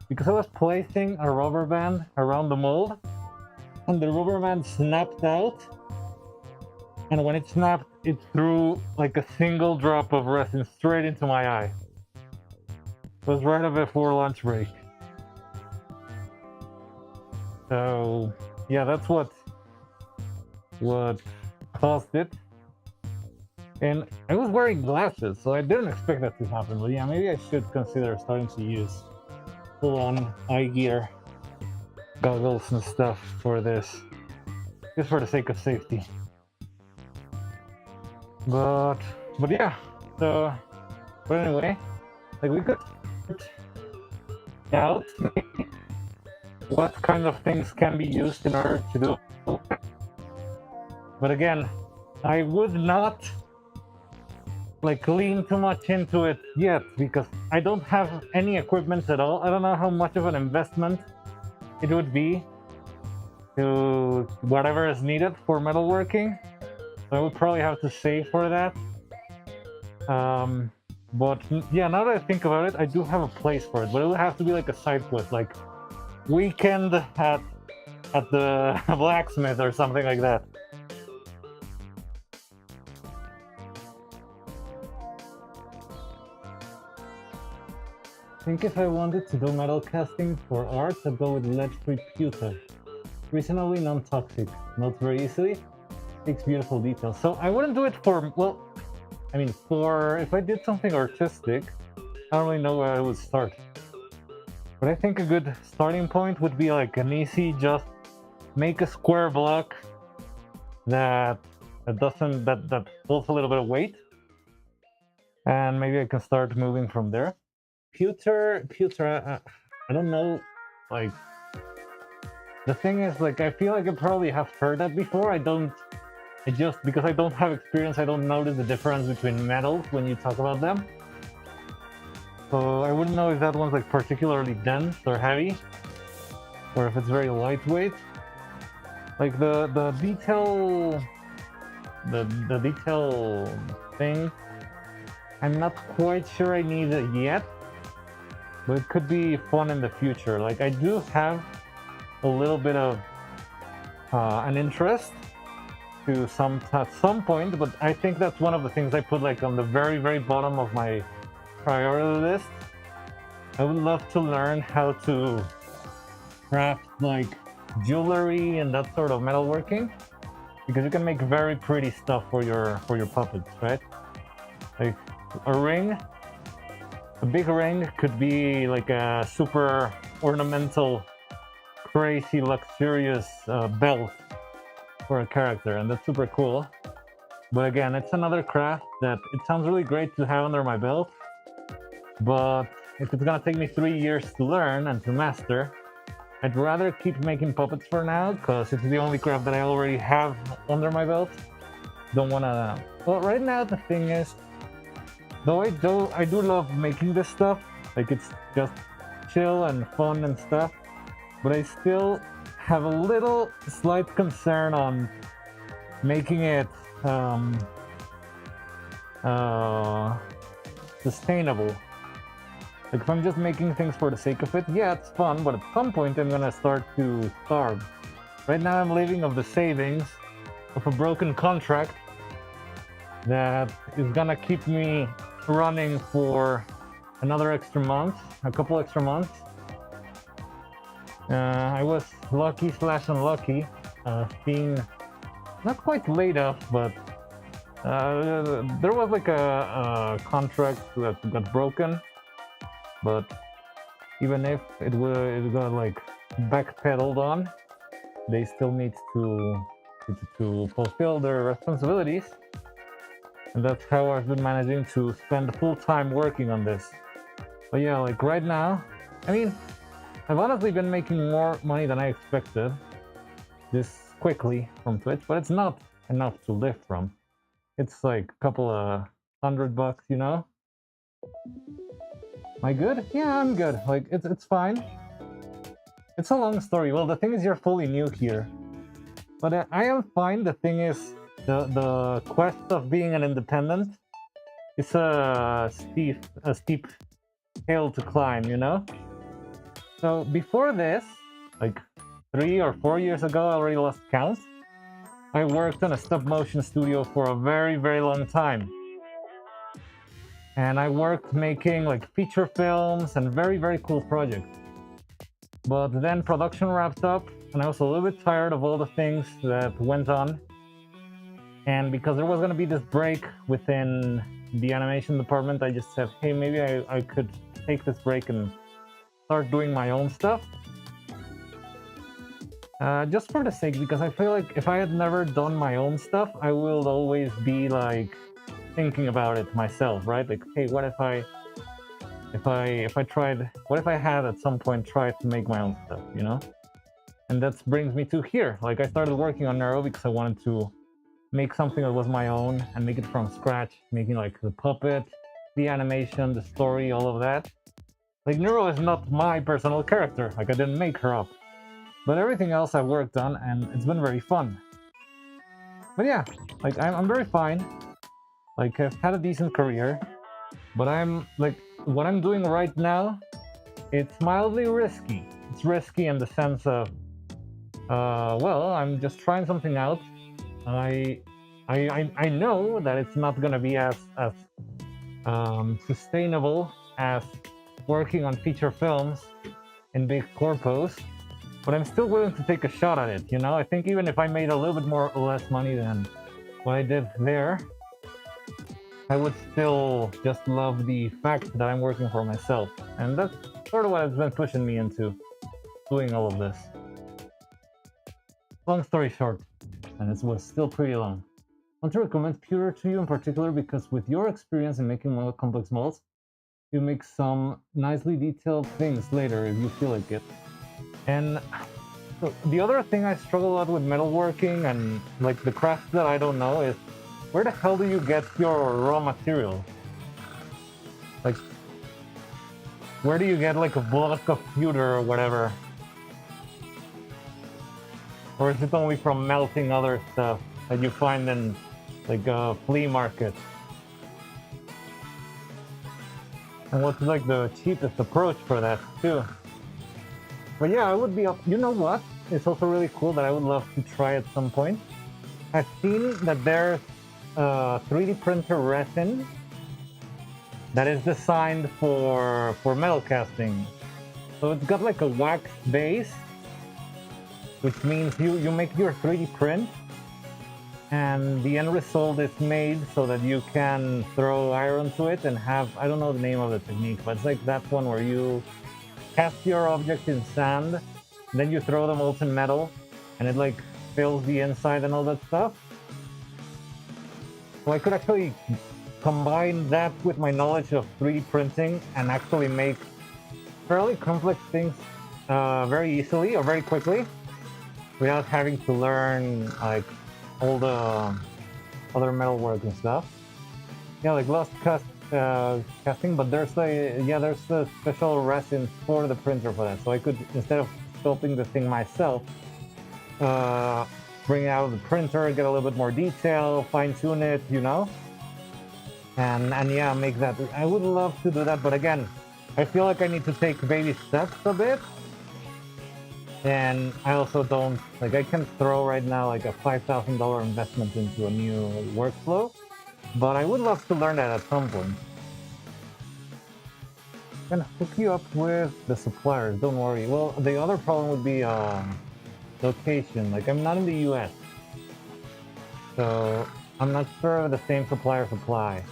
[SPEAKER 2] because I was placing a rubber band around the mold, and the rubber band snapped out. And when it snapped, it threw like a single drop of resin straight into my eye. It was right before lunch break. So yeah, that's what caused it. And I was wearing glasses, so I didn't expect that to happen. But yeah, maybe I should consider starting to use full-on eye gear, goggles and stuff for this, just for the sake of safety. But yeah, so, but anyway, like we could out what kind of things can be used in order to do. But again, I would not like lean too much into it yet because I don't have any equipment at all. I don't know how much of an investment it would be to whatever is needed for metalworking. I would probably have to save for that. But yeah, now that I think about it, I do have a place for it, but it would have to be like a side quest, like weekend at the blacksmith or something like that. I think if I wanted to do metal casting for art, I'd go with lead-free pewter. Reasonably non-toxic, melts very easily, takes beautiful details. So I wouldn't do it for, well, I mean, for if I did something artistic, I don't really know where I would start. But I think a good starting point would be like an easy, just make a square block that holds a little bit of weight, and maybe I can start moving from there. Pewter, I don't know, like, the thing is, like, I feel like I probably have heard that before. Because I don't have experience, I don't notice the difference between metals when you talk about them. So I wouldn't know if that one's like particularly dense or heavy, or if it's very lightweight. Like the detail thing, I'm not quite sure I need it yet, but it could be fun in the future. Like I do have a little bit of an interest to at some point, but I think that's one of the things I put like on the very, very bottom of my priority list. I would love to learn how to craft like jewelry and that sort of metalworking, because you can make very pretty stuff for your puppets, right? Like a ring, a big ring could be like a super ornamental, crazy, luxurious belt for a character, and that's super cool. But again, it's another craft that it sounds really great to have under my belt, but if it's gonna take me 3 years to learn and to master, I'd rather keep making puppets for now, because it's the only craft that I already have under my belt. Don't wanna... Well, right now the thing is, though I do love making this stuff, like it's just chill and fun and stuff, but I still have a little slight concern on making it sustainable. Like, if I'm just making things for the sake of it, yeah, it's fun, but at some point I'm gonna start to starve. Right now I'm living off the savings of a broken contract that is gonna keep me running for another extra month, a couple extra months. I was lucky slash unlucky, being not quite laid off, but there was like a contract that got broken. But even if it got like backpedaled on, they still need to fulfill their responsibilities. And that's how I've been managing to spend full time working on this. But yeah, like right now, I mean, I've honestly been making more money than I expected this quickly from Twitch, but it's not enough to live from. It's like a couple of $100, you know? Am I good? Yeah, I'm good. Like, it's fine. It's a long story. Well, the thing is, you're fully new here. But I am fine. The thing is, the quest of being an independent, it's a steep hill to climb, you know? So before this, like 3 or 4 years ago, I already lost count, I worked on a stop motion studio for a very, very long time. And I worked making like feature films and very, very cool projects. But then production wrapped up, and I was a little bit tired of all the things that went on. And because there was going to be this break within the animation department, I just said, hey, maybe I could take this break and start doing my own stuff. Just for the sake, because I feel like if I had never done my own stuff, I will always be like thinking about it myself, right? Like, hey, what if I tried, what if I had at some point tried to make my own stuff, you know? And that brings me to here. Like, I started working on Neuro because I wanted to make something that was my own and make it from scratch, making like the puppet, the animation, the story, all of that. Like, Neuro is not my personal character. Like, I didn't make her up. But everything else I worked on, and it's been very fun. But yeah, like, I'm very fine. Like, I've had a decent career. But I'm, like, what I'm doing right now, it's mildly risky. It's risky in the sense of, well, I'm just trying something out. I know that it's not gonna be as sustainable as working on feature films in big corpos, but I'm still willing to take a shot at it, you know? I think even if I made a little bit more or less money than what I did there, I would still just love the fact that I'm working for myself. And that's sort of what has been pushing me into doing all of this. Long story short, and it was still pretty long, I want to recommend Pewter to you in particular because with your experience in making more complex models, you make some nicely detailed things later if you feel like it. And so the other thing I struggle a lot with metalworking and like the craft that I don't know is, where the hell do you get your raw material? Like, where do you get like a block of pewter or whatever? Or is it only from melting other stuff that you find in like a flea market? And what's like the cheapest approach for that too? But yeah, I would be up. You know what? It's also really cool that I would love to try at some point. I've seen that there's 3D printer resin that is designed for metal casting. So it's got like a wax base, which means you make your 3D print and the end result is made so that you can throw iron to it and have, I don't know the name of the technique, but it's like that one where you cast your object in sand, then you throw the molten metal and it like fills the inside and all that stuff. So I could actually combine that with my knowledge of 3D printing and actually make fairly complex things very easily or very quickly without having to learn like all the other metalwork and stuff. Yeah, like Lost casting, but there's there's a special resin for the printer for that. So I could, instead of sculpting the thing myself, bring out the printer, get a little bit more detail, fine tune it, you know, and yeah, make that. I would love to do that, but again, I feel like I need to take baby steps a bit. And I also don't, like, I can throw right now like a $5,000 investment into a new workflow, but I would love to learn that at some point. I'm gonna hook you up with the suppliers, don't worry. Well, the other problem would be location. Like, I'm not in the US, so I'm not sure of the same supplier supply.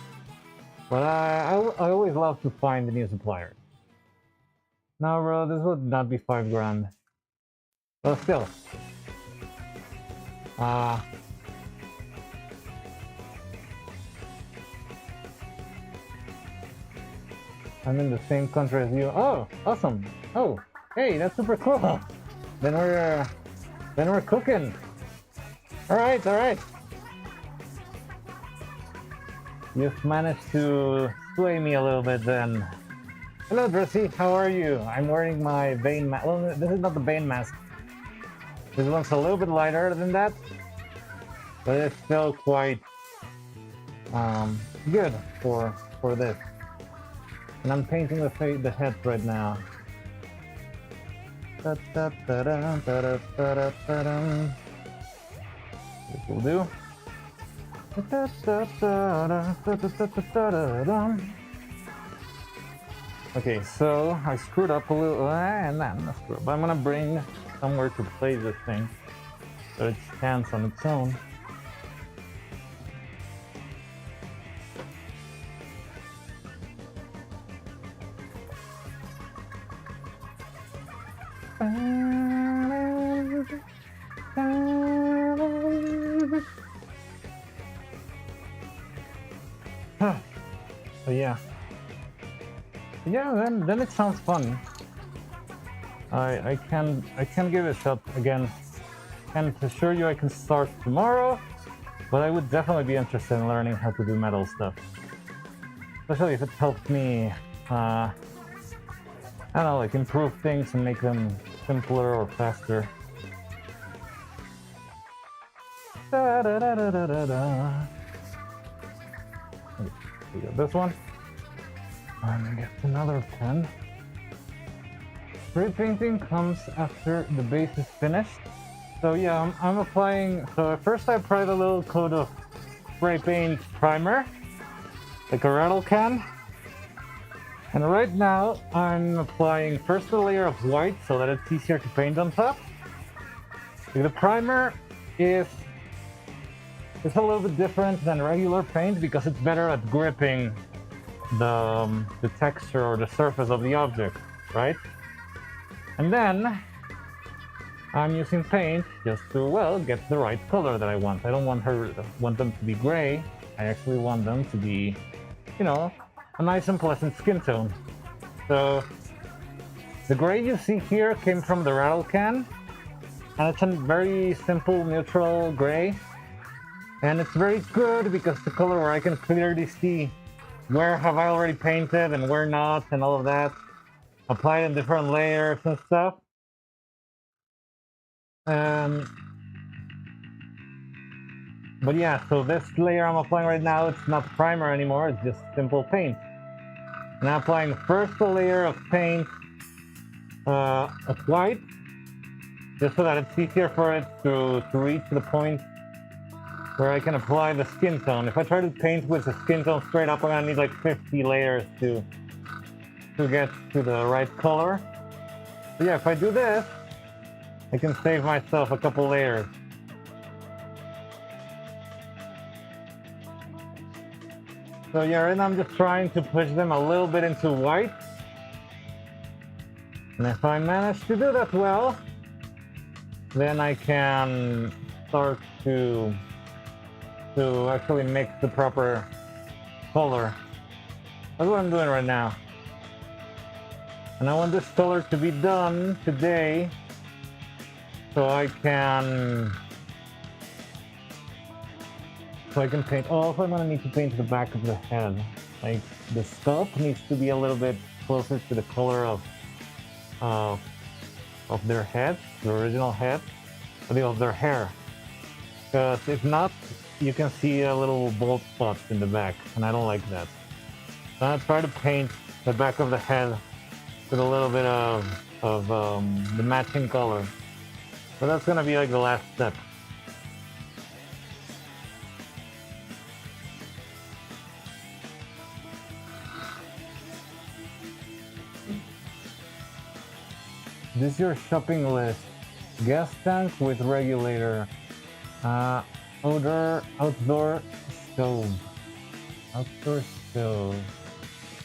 [SPEAKER 2] But I always love to find the new suppliers. No, bro, this would not be 5 grand. But still. I'm in the same country as you. Oh, awesome. Oh, hey, that's super cool. Then we're cooking. All right. You've managed to sway me a little bit then. Hello, Dressy. How are you? I'm wearing my Bane mask. Well, this is not the Bane mask. This one's a little bit lighter than that, but it's still quite good for this. And I'm painting the head right now. This will do. Okay, so I screwed up a little, and I'm not screwed up. I'm gonna bring somewhere to place this thing so it stands on its own. So yeah, then it sounds fun. I can give it a shot again. Can't assure you I can start tomorrow, but I would definitely be interested in learning how to do metal stuff, especially if it helps me. I don't know, like improve things and make them simpler or faster. We got this one. And get another pen. Spray painting comes after the base is finished. So yeah, I'm applying. So first I applied a little coat of spray paint primer, like a rattle can. And right now I'm applying first a layer of white so that it's easier to paint on top. The primer is a little bit different than regular paint because it's better at gripping the texture or the surface of the object, right? And then I'm using paint just to, well, get the right color that I want. I don't want them to be gray. I actually want them to be, you know, a nice and pleasant skin tone. So the gray you see here came from the rattle can, and it's a very simple neutral gray. And it's very good because the color where I can clearly see where have I already painted and where not and all of that. Applied in different layers and stuff. But yeah, so this layer I'm applying right now, it's not primer anymore, it's just simple paint. And I'm applying first a layer of paint of white, just so that it's easier for it to reach the point where I can apply the skin tone. If I try to paint with the skin tone straight up, I'm gonna need like 50 layers to get to the right color. But yeah, if I do this, I can save myself a couple layers. So yeah, right now I'm just trying to push them a little bit into white. And if I manage to do that well, then I can start to actually mix the proper color. That's what I'm doing right now. And I want this color to be done today so I can paint. Also, I'm gonna need to paint the back of the head. Like the sculpt needs to be a little bit closer to the color of their head, the original head, of their hair. Because if not, you can see a little bald spots in the back, and I don't like that. So I'm gonna try to paint the back of the head with a little bit of the matching color. But that's gonna be like the last step. This is your shopping list. Gas tank with regulator. Outdoor stove. Outdoor stove.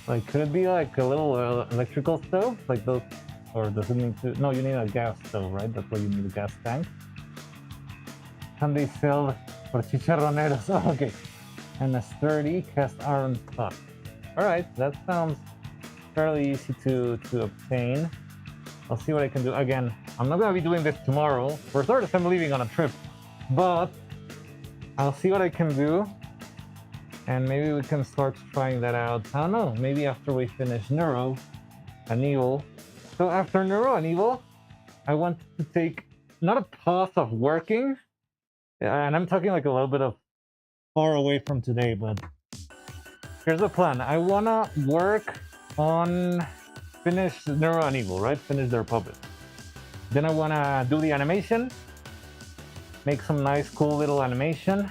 [SPEAKER 2] Like, could it be like a little electrical stove? Like those, or does it need to? No, you need a gas stove, right? That's why you need a gas tank. Can they sell for chicharroneros? Oh, okay. And a sturdy cast iron pot. All right, that sounds fairly easy to obtain. I'll see what I can do. Again, I'm not gonna be doing this tomorrow. For starters, I'm leaving on a trip, but I'll see what I can do, and maybe we can start trying that out. I don't know, maybe after we finish Neuro and Evil. So after Neuro and Evil, I want to take not a pause of working, and I'm talking like a little bit of far away from today, but here's the plan. I wanna work on finish Neuro and Evil, right? Finish their puppet. Then I wanna do the animation, make some nice, cool little animation,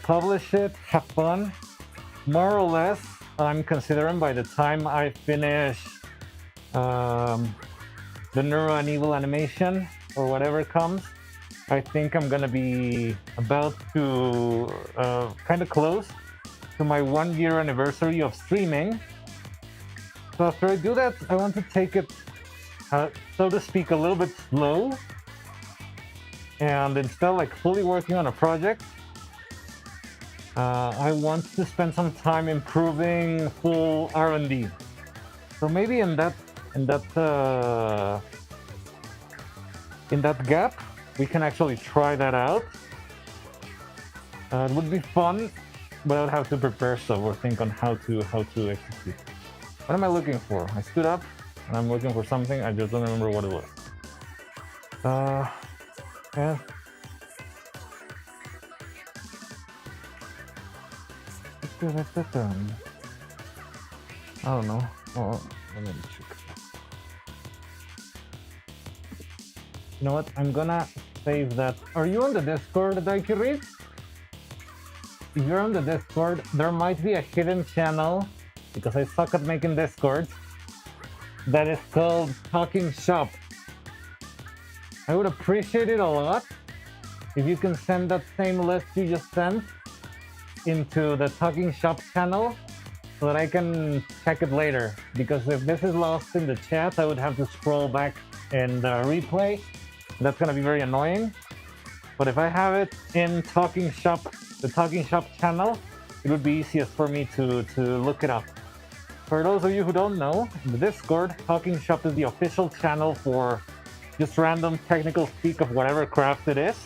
[SPEAKER 2] publish it, have fun. More or less, I'm considering by the time I finish the Neuro and Evil animation or whatever comes, I think I'm gonna be about to kind of close to my 1 year anniversary of streaming. So after I do that, I want to take it, so to speak, a little bit slow. And instead of like fully working on a project, I want to spend some time improving full R&D. So maybe in that gap, we can actually try that out. It would be fun, but I would have to prepare stuff or think on how to execute. What am I looking for? I stood up and I'm looking for something. I just don't remember what it was. Yeah. I don't know. Oh, let me check. You know what? I'm gonna save that. Are you on the Discord, Daikiri? If you're on the Discord, there might be a hidden channel, because I suck at making Discords, that is called Talking Shop. I would appreciate it a lot if you can send that same list you just sent into the Talking Shop channel so that I can check it later. Because if this is lost in the chat, I would have to scroll back and replay. That's gonna be very annoying. But if I have it in Talking Shop, the Talking Shop channel, it would be easiest for me to look it up. For those of you who don't know, in the Discord, Talking Shop is the official channel for just random technical speak of whatever craft it is.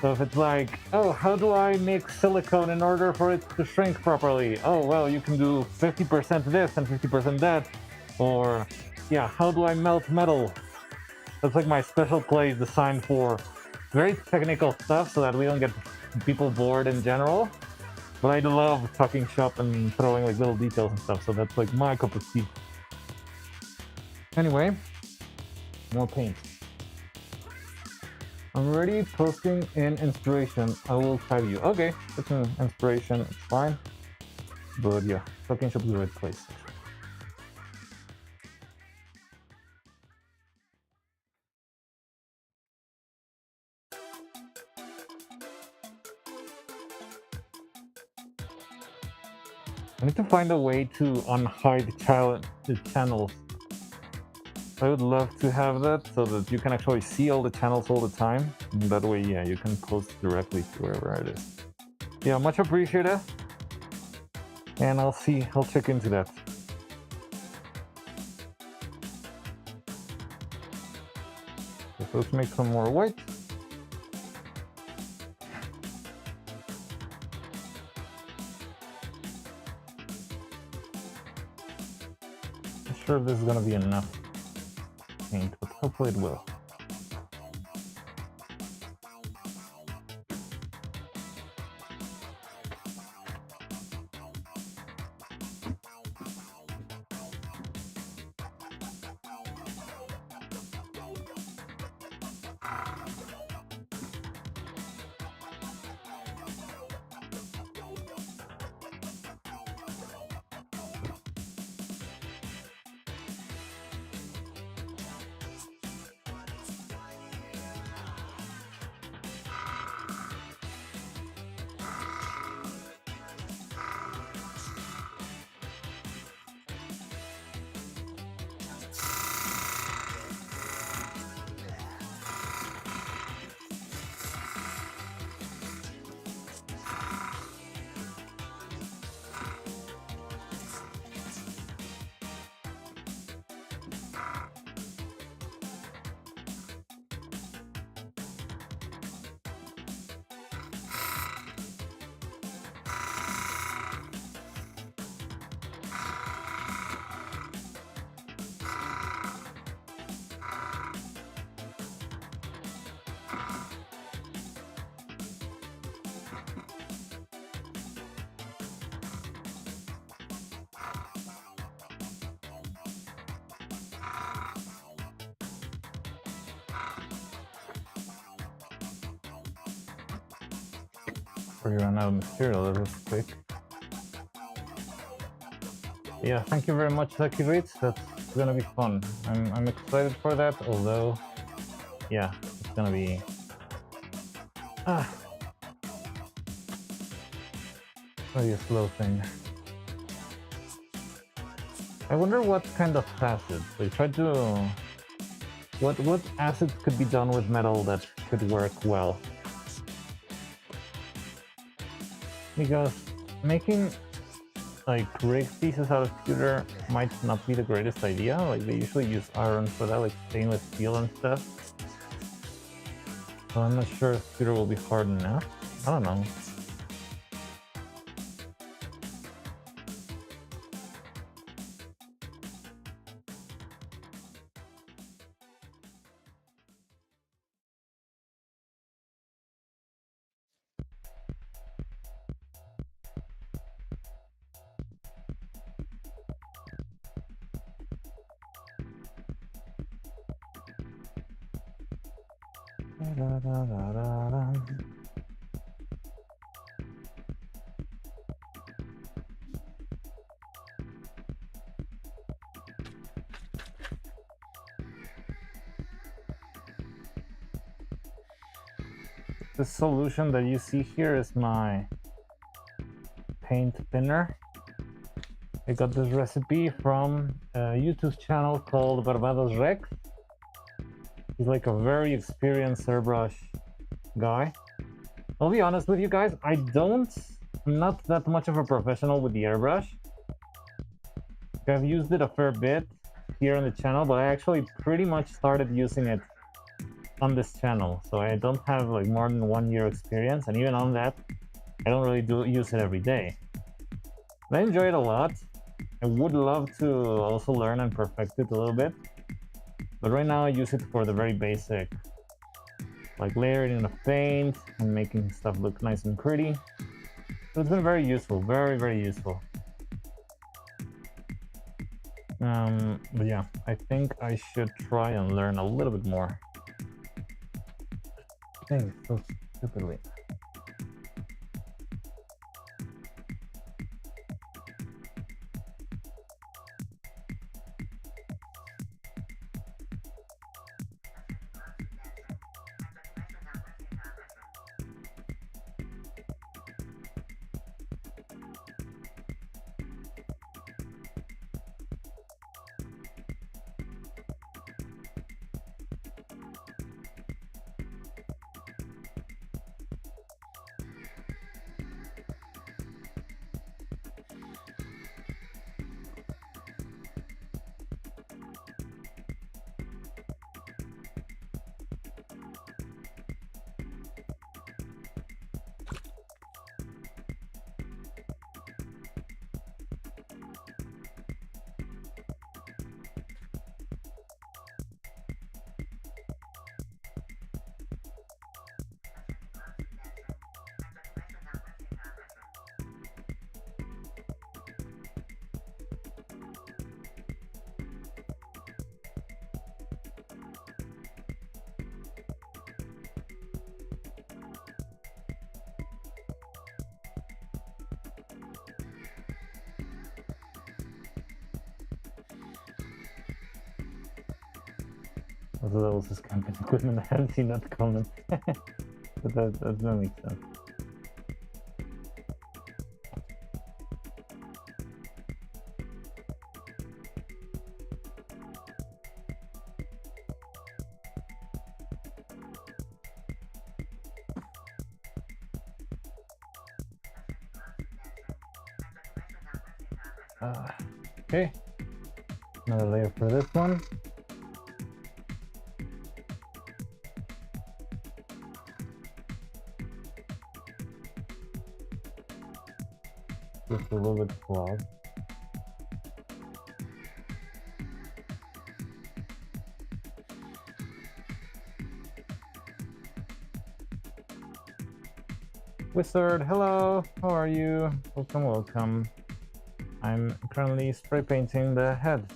[SPEAKER 2] So if it's like, oh, how do I make silicone in order for it to shrink properly? Oh, well, you can do 50% this and 50% that. Or, yeah, how do I melt metal? That's like my special place designed for very technical stuff so that we don't get people bored in general. But I love Talking Shop and throwing like little details and stuff, so that's like my cup of tea. Anyway, more paint. I'm already posting in inspiration. I will tag you. Okay, it's an inspiration, it's fine. But yeah, Talking Shop is the right place. I need to find a way to unhide the channels. I would love to have that so that you can actually see all the channels all the time. And that way, yeah, you can post directly to wherever it is. Yeah, much appreciated. And I'll check into that. Okay, so let's make some more white. Not sure if this is gonna be enough paint, but hopefully it will. Before you run out of material, that was quick. Yeah, thank you very much, Lucky Reeds. That's gonna be fun. I'm excited for that, although, yeah, it's gonna be... Probably a slow thing. I wonder what kind of acids. We tried to... What acids could be done with metal that could work well? Because making like rigged pieces out of pewter might not be the greatest idea. Like they usually use iron for that, like stainless steel and stuff. So I'm not sure if pewter will be hard enough. I don't know. The solution that you see here is my paint thinner. I got this recipe from a YouTube channel called Barbados Rex. He's like a very experienced airbrush guy. I'll be honest with you guys, I'm not that much of a professional with the airbrush. I've used it a fair bit here on the channel, but I actually pretty much started using it on this channel, so I don't have like more than 1 year experience, and even on that, I don't really use it every day. But I enjoy it a lot. I would love to also learn and perfect it a little bit, but right now I use it for the very basic, like layering of paint and making stuff look nice and pretty. So it's been very useful, very, very useful. But yeah, I think I should try and learn a little bit more. Dang, so stupidly. Also that was just camping equipment. I haven't seen that comment. But that makes sense. Okay, another layer for this one. Just a little bit clogged. Wizard, hello, how are you? Welcome, welcome. I'm currently spray painting the heads.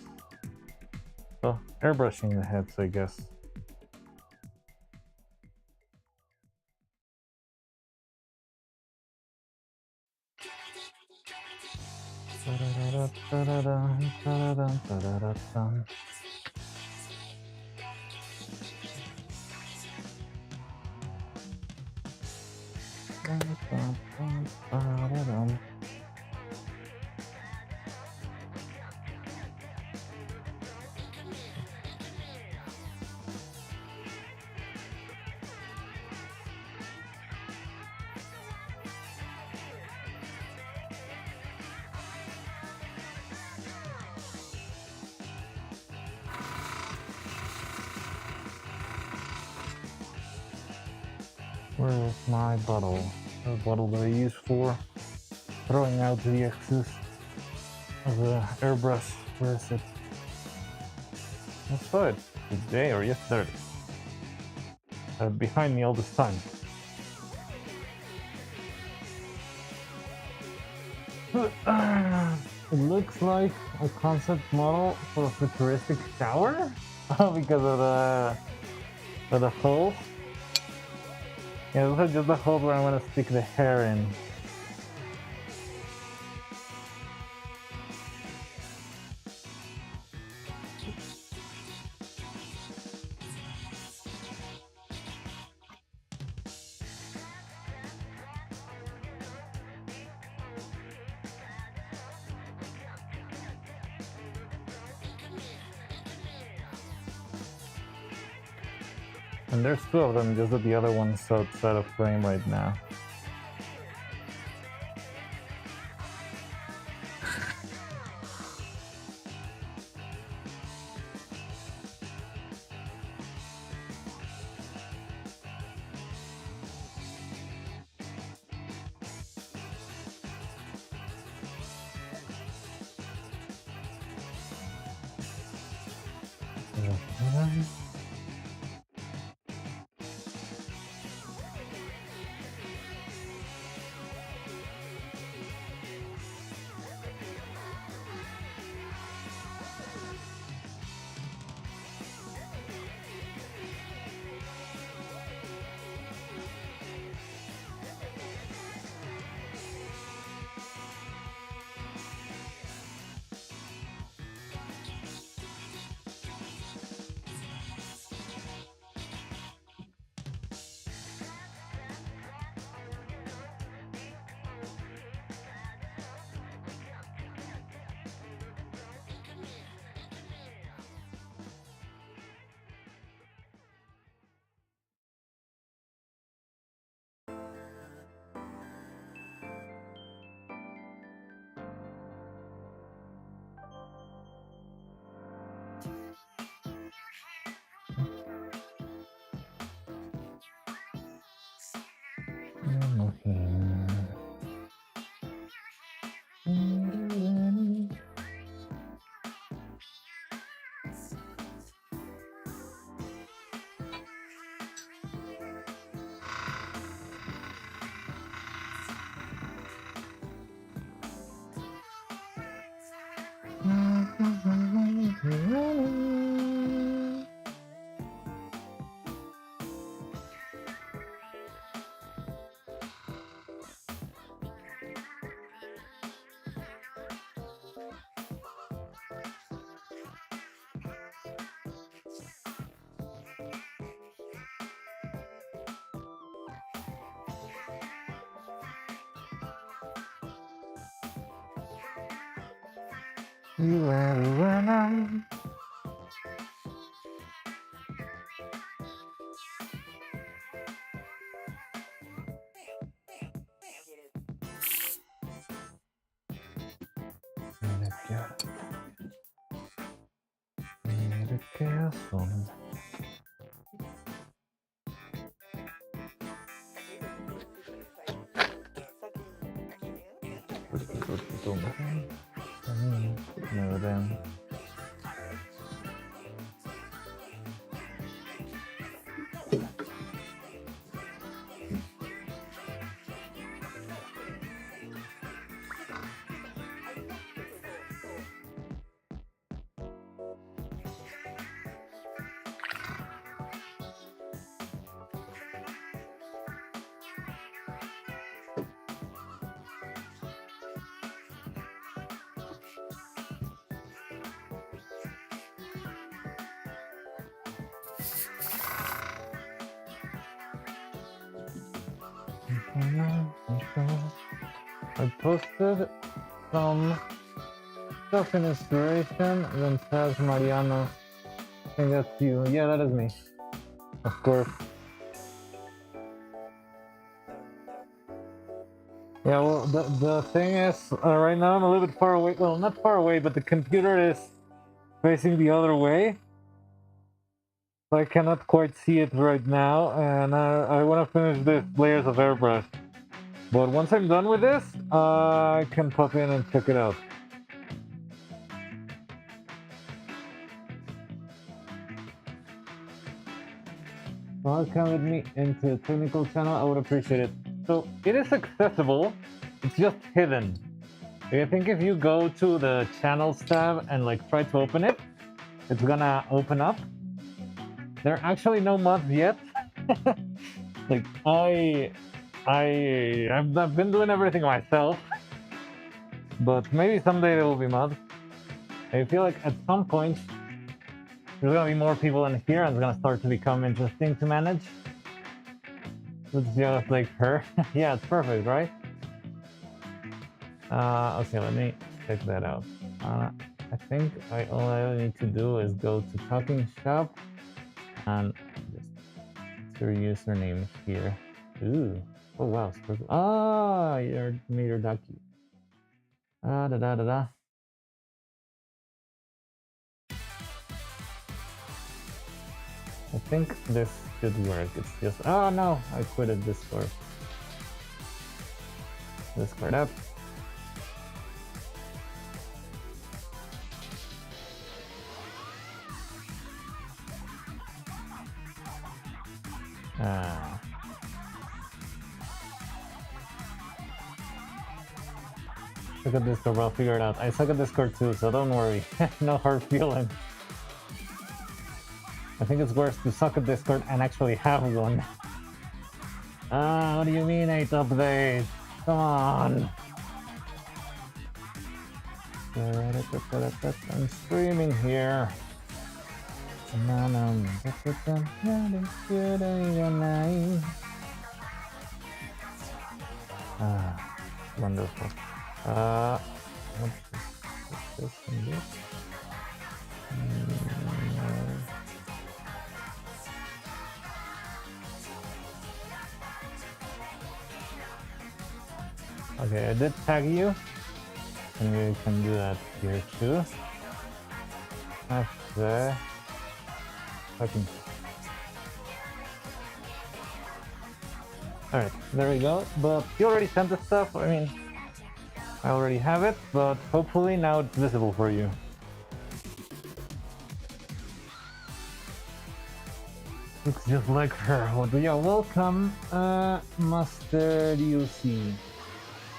[SPEAKER 2] Well, airbrushing the heads, I guess. Where is my bottle? The bottle that I use for throwing out the excess of the airbrush. Where is it? I saw it today or yesterday. Behind me all this time. It looks like a concept model for a futuristic shower because of the holes. Yeah, those are just the holes where I'm gonna stick the hair in. And there's two of them, just that the other one's outside of frame right now. No, then. I posted some stuff in inspiration, then says Mariano. I think that's you. Yeah, that is me. Of course. Yeah, well, the thing is, right now I'm a little bit far away. Well, not far away, but the computer is facing the other way. So I cannot quite see it right now, and I want to finish this layers of airbrush. But once I'm done with this, I can pop in and check it out. Welcome with me into the technical channel. I would appreciate it. So it is accessible. It's just hidden. I think if you go to the channels tab and like try to open it, it's gonna open up. There are actually no mods yet. Like I've been doing everything myself, but maybe someday there will be mods. I feel like at some point there's gonna be more people in here and it's gonna start to become interesting to manage. It's just like her. Yeah, it's perfect, right? Okay, let me check that out. I think all I need to do is go to Talking Shop and just your username here. Ooh. Oh wow. Ah, you're Meter Ducky. Da da da da. I think this should work. It's just oh no, I quitted Discord. Discord up. Ah. Suck at Discord, I'll figure it out. I suck at Discord too, so don't worry. No hard feelings. I think it's worse to suck at Discord and actually have one. What do you mean 8 updates? Come on. I'm streaming here. Wonderful. What's this and this? Okay, I did tag you, and we can do that here too. After fucking. Alright, there we go. But you already sent the stuff. I mean, I already have it, but hopefully now it's visible for you. Looks just like her. Well, yeah, welcome, Mustard UC.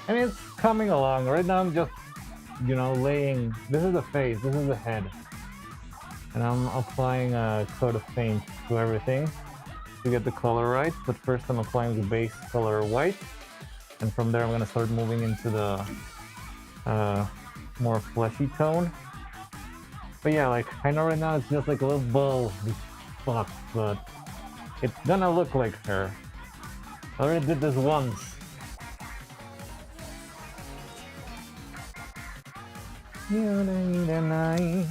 [SPEAKER 2] I mean, it's coming along. Right now I'm just, you know, laying... This is the face, this is the head. And I'm applying a coat of paint to everything to get the color right. But first I'm applying the base color white. And from there I'm going to start moving into the more fleshy tone. But yeah, like, I know right now it's just like a little ball spot, but it's gonna look like her. I already did this once. You need a night.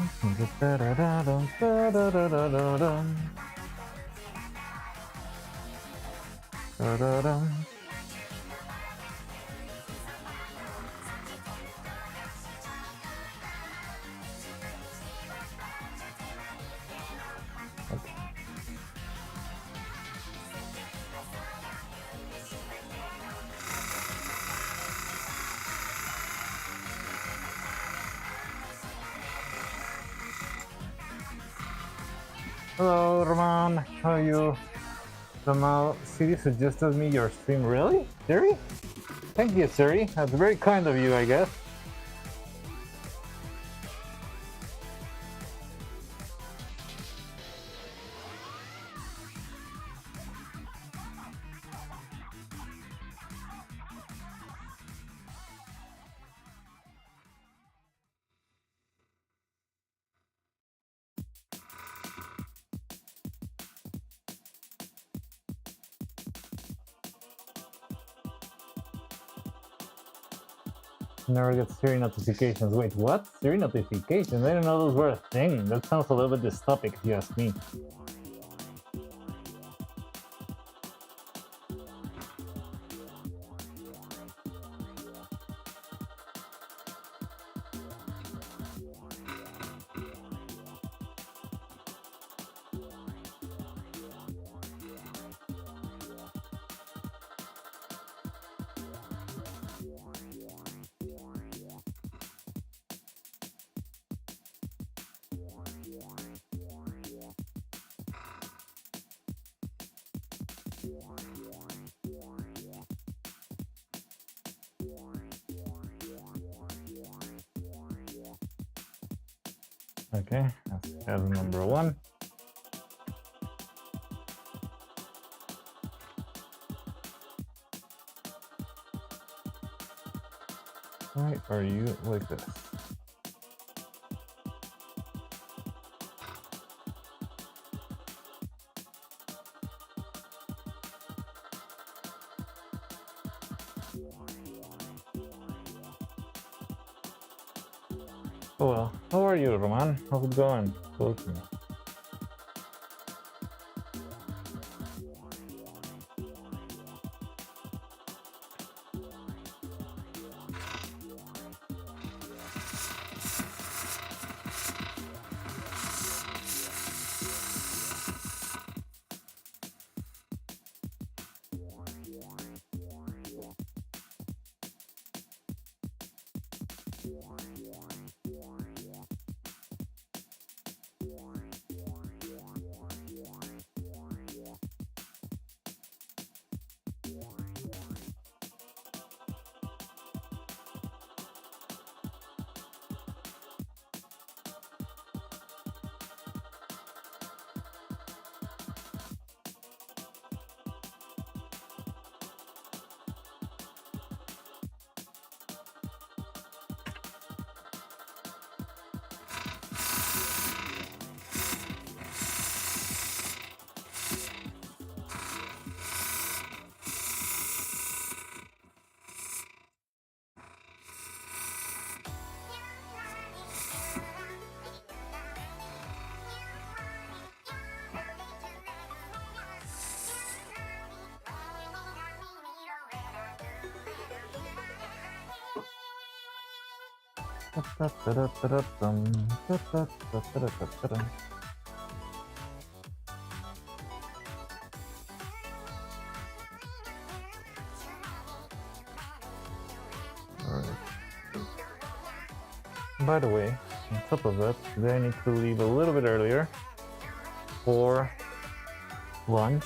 [SPEAKER 2] Hello, Roman. How are you? Somehow, Siri suggested me your stream. Really? Siri? Thank you, Siri. That's very kind of you, I guess. Never get Siri notifications. Wait, what? Siri notifications? I didn't know those were a thing. That sounds a little bit dystopic if you ask me. Okay, that's heaven number 1. Why are you like this? Oh well, how are you, Roman? How's it going? Talk me. By the way, on top of that, today I need to leave a little bit earlier for lunch,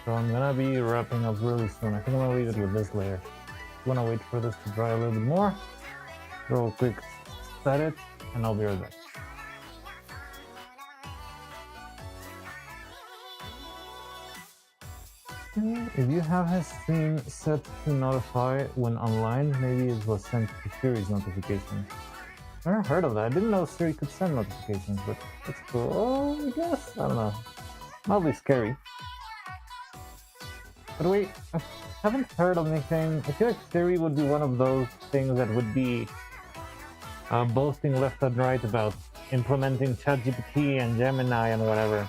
[SPEAKER 2] so I'm gonna be wrapping up really soon. I think I'm gonna leave it with this layer. I'm gonna wait for this to dry a little bit more. Real quick, set it, and I'll be right back. If you have his stream set to notify when online, maybe it was sent to Siri's notification. I never heard of that. I didn't know Siri could send notifications, but that's cool. Oh, I guess. I don't know. Mildly scary. But wait, I haven't heard of anything. I feel like Siri would be one of those things that would be boasting left and right about implementing ChatGPT and Gemini and whatever.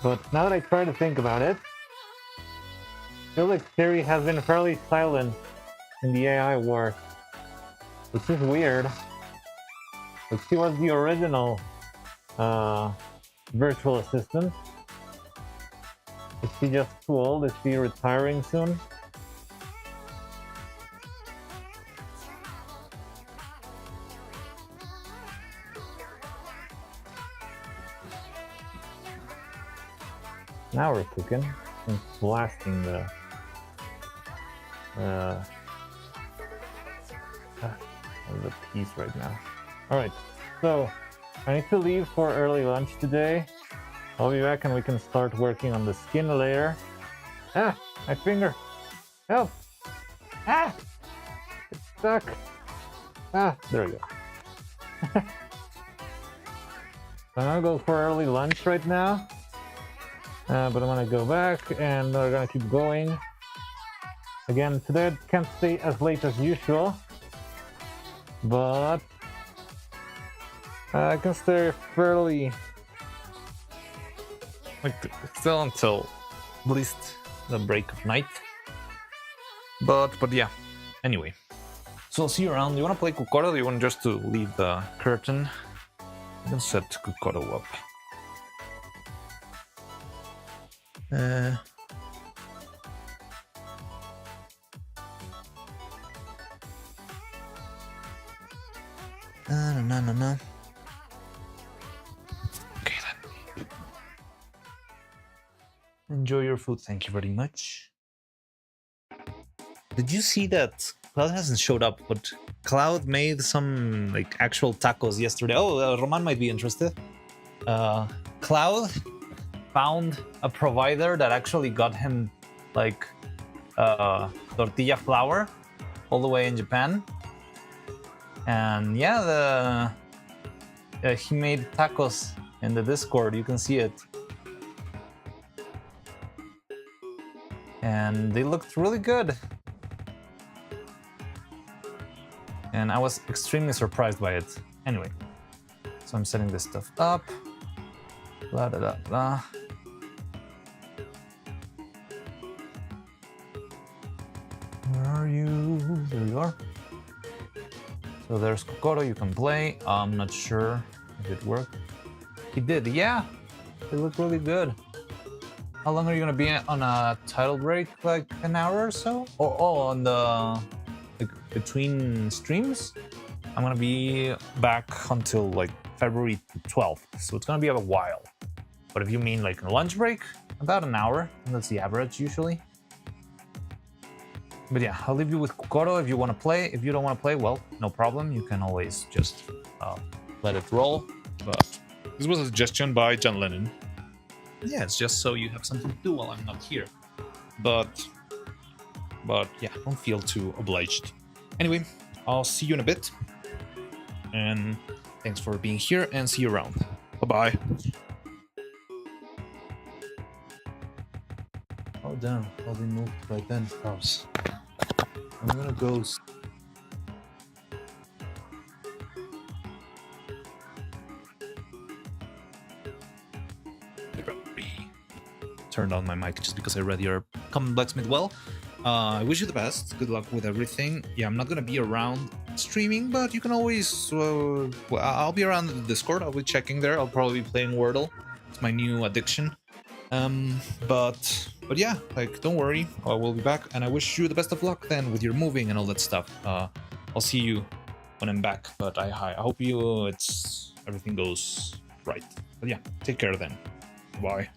[SPEAKER 2] But now that I try to think about it, I feel like Siri has been fairly silent in the AI war, which is weird. But she was the original virtual assistant. Is she just too old? Is she retiring soon? Now we're cooking. I'm blasting the piece right now. Alright, so I need to leave for early lunch today. I'll be back and we can start working on the skin layer. Ah, my finger! Help! Ah! It's stuck! Ah, there we go. So I'm gonna go for early lunch right now. But I'm gonna go back and we're gonna keep going. Again, today I can't stay as late as usual. but I can stay fairly
[SPEAKER 1] Like, still until at least the break of night. But yeah. Anyway. So I'll see you around. Do you want to play Kokoro, or do you want just to leave the curtain? I can set Kokoro up. No. Okay then. Enjoy your food. Thank you very much. Did you see that Cloud hasn't showed up, but Cloud made some like actual tacos yesterday? Oh, Roman might be interested. Cloud found a provider that actually got him like tortilla flour all the way in Japan, and yeah, he made tacos in the Discord. You can see it, and they looked really good. And I was extremely surprised by it. Anyway, so I'm setting this stuff up. Blah, blah, blah, blah. Where are you? There you are. So there's Kokoro, you can play. I'm not sure if it worked. He did, yeah. They look really good. How long are you gonna be on a title break? Like an hour or so? Or on the like between streams? I'm gonna be back until like February 12th, so it's gonna be a while. But if you mean like a lunch break, about an hour. That's the average usually. But yeah, I'll leave you with Kokoro if you want to play. If you don't want to play, well, no problem. You can always just let it roll. But this was a suggestion by John Lennon. Yeah, it's just so you have something to do while I'm not here. But yeah, don't feel too obliged. Anyway, I'll see you in a bit. And thanks for being here, and see you around. Bye-bye. Oh damn, how they moved right then. House. I'm gonna go. Turned on my mic just because I read your comment, Blacksmith. Well, I wish you the best. Good luck with everything. Yeah, I'm not gonna be around streaming, but you can always. Well, I'll be around the Discord. I'll be checking there. I'll probably be playing Wordle. It's my new addiction. But yeah, like don't worry, I will be back, and I wish you the best of luck then with your moving and all that stuff. I'll see you when I'm back, but I hope everything goes right. But yeah, take care then. Bye.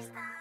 [SPEAKER 3] Stop.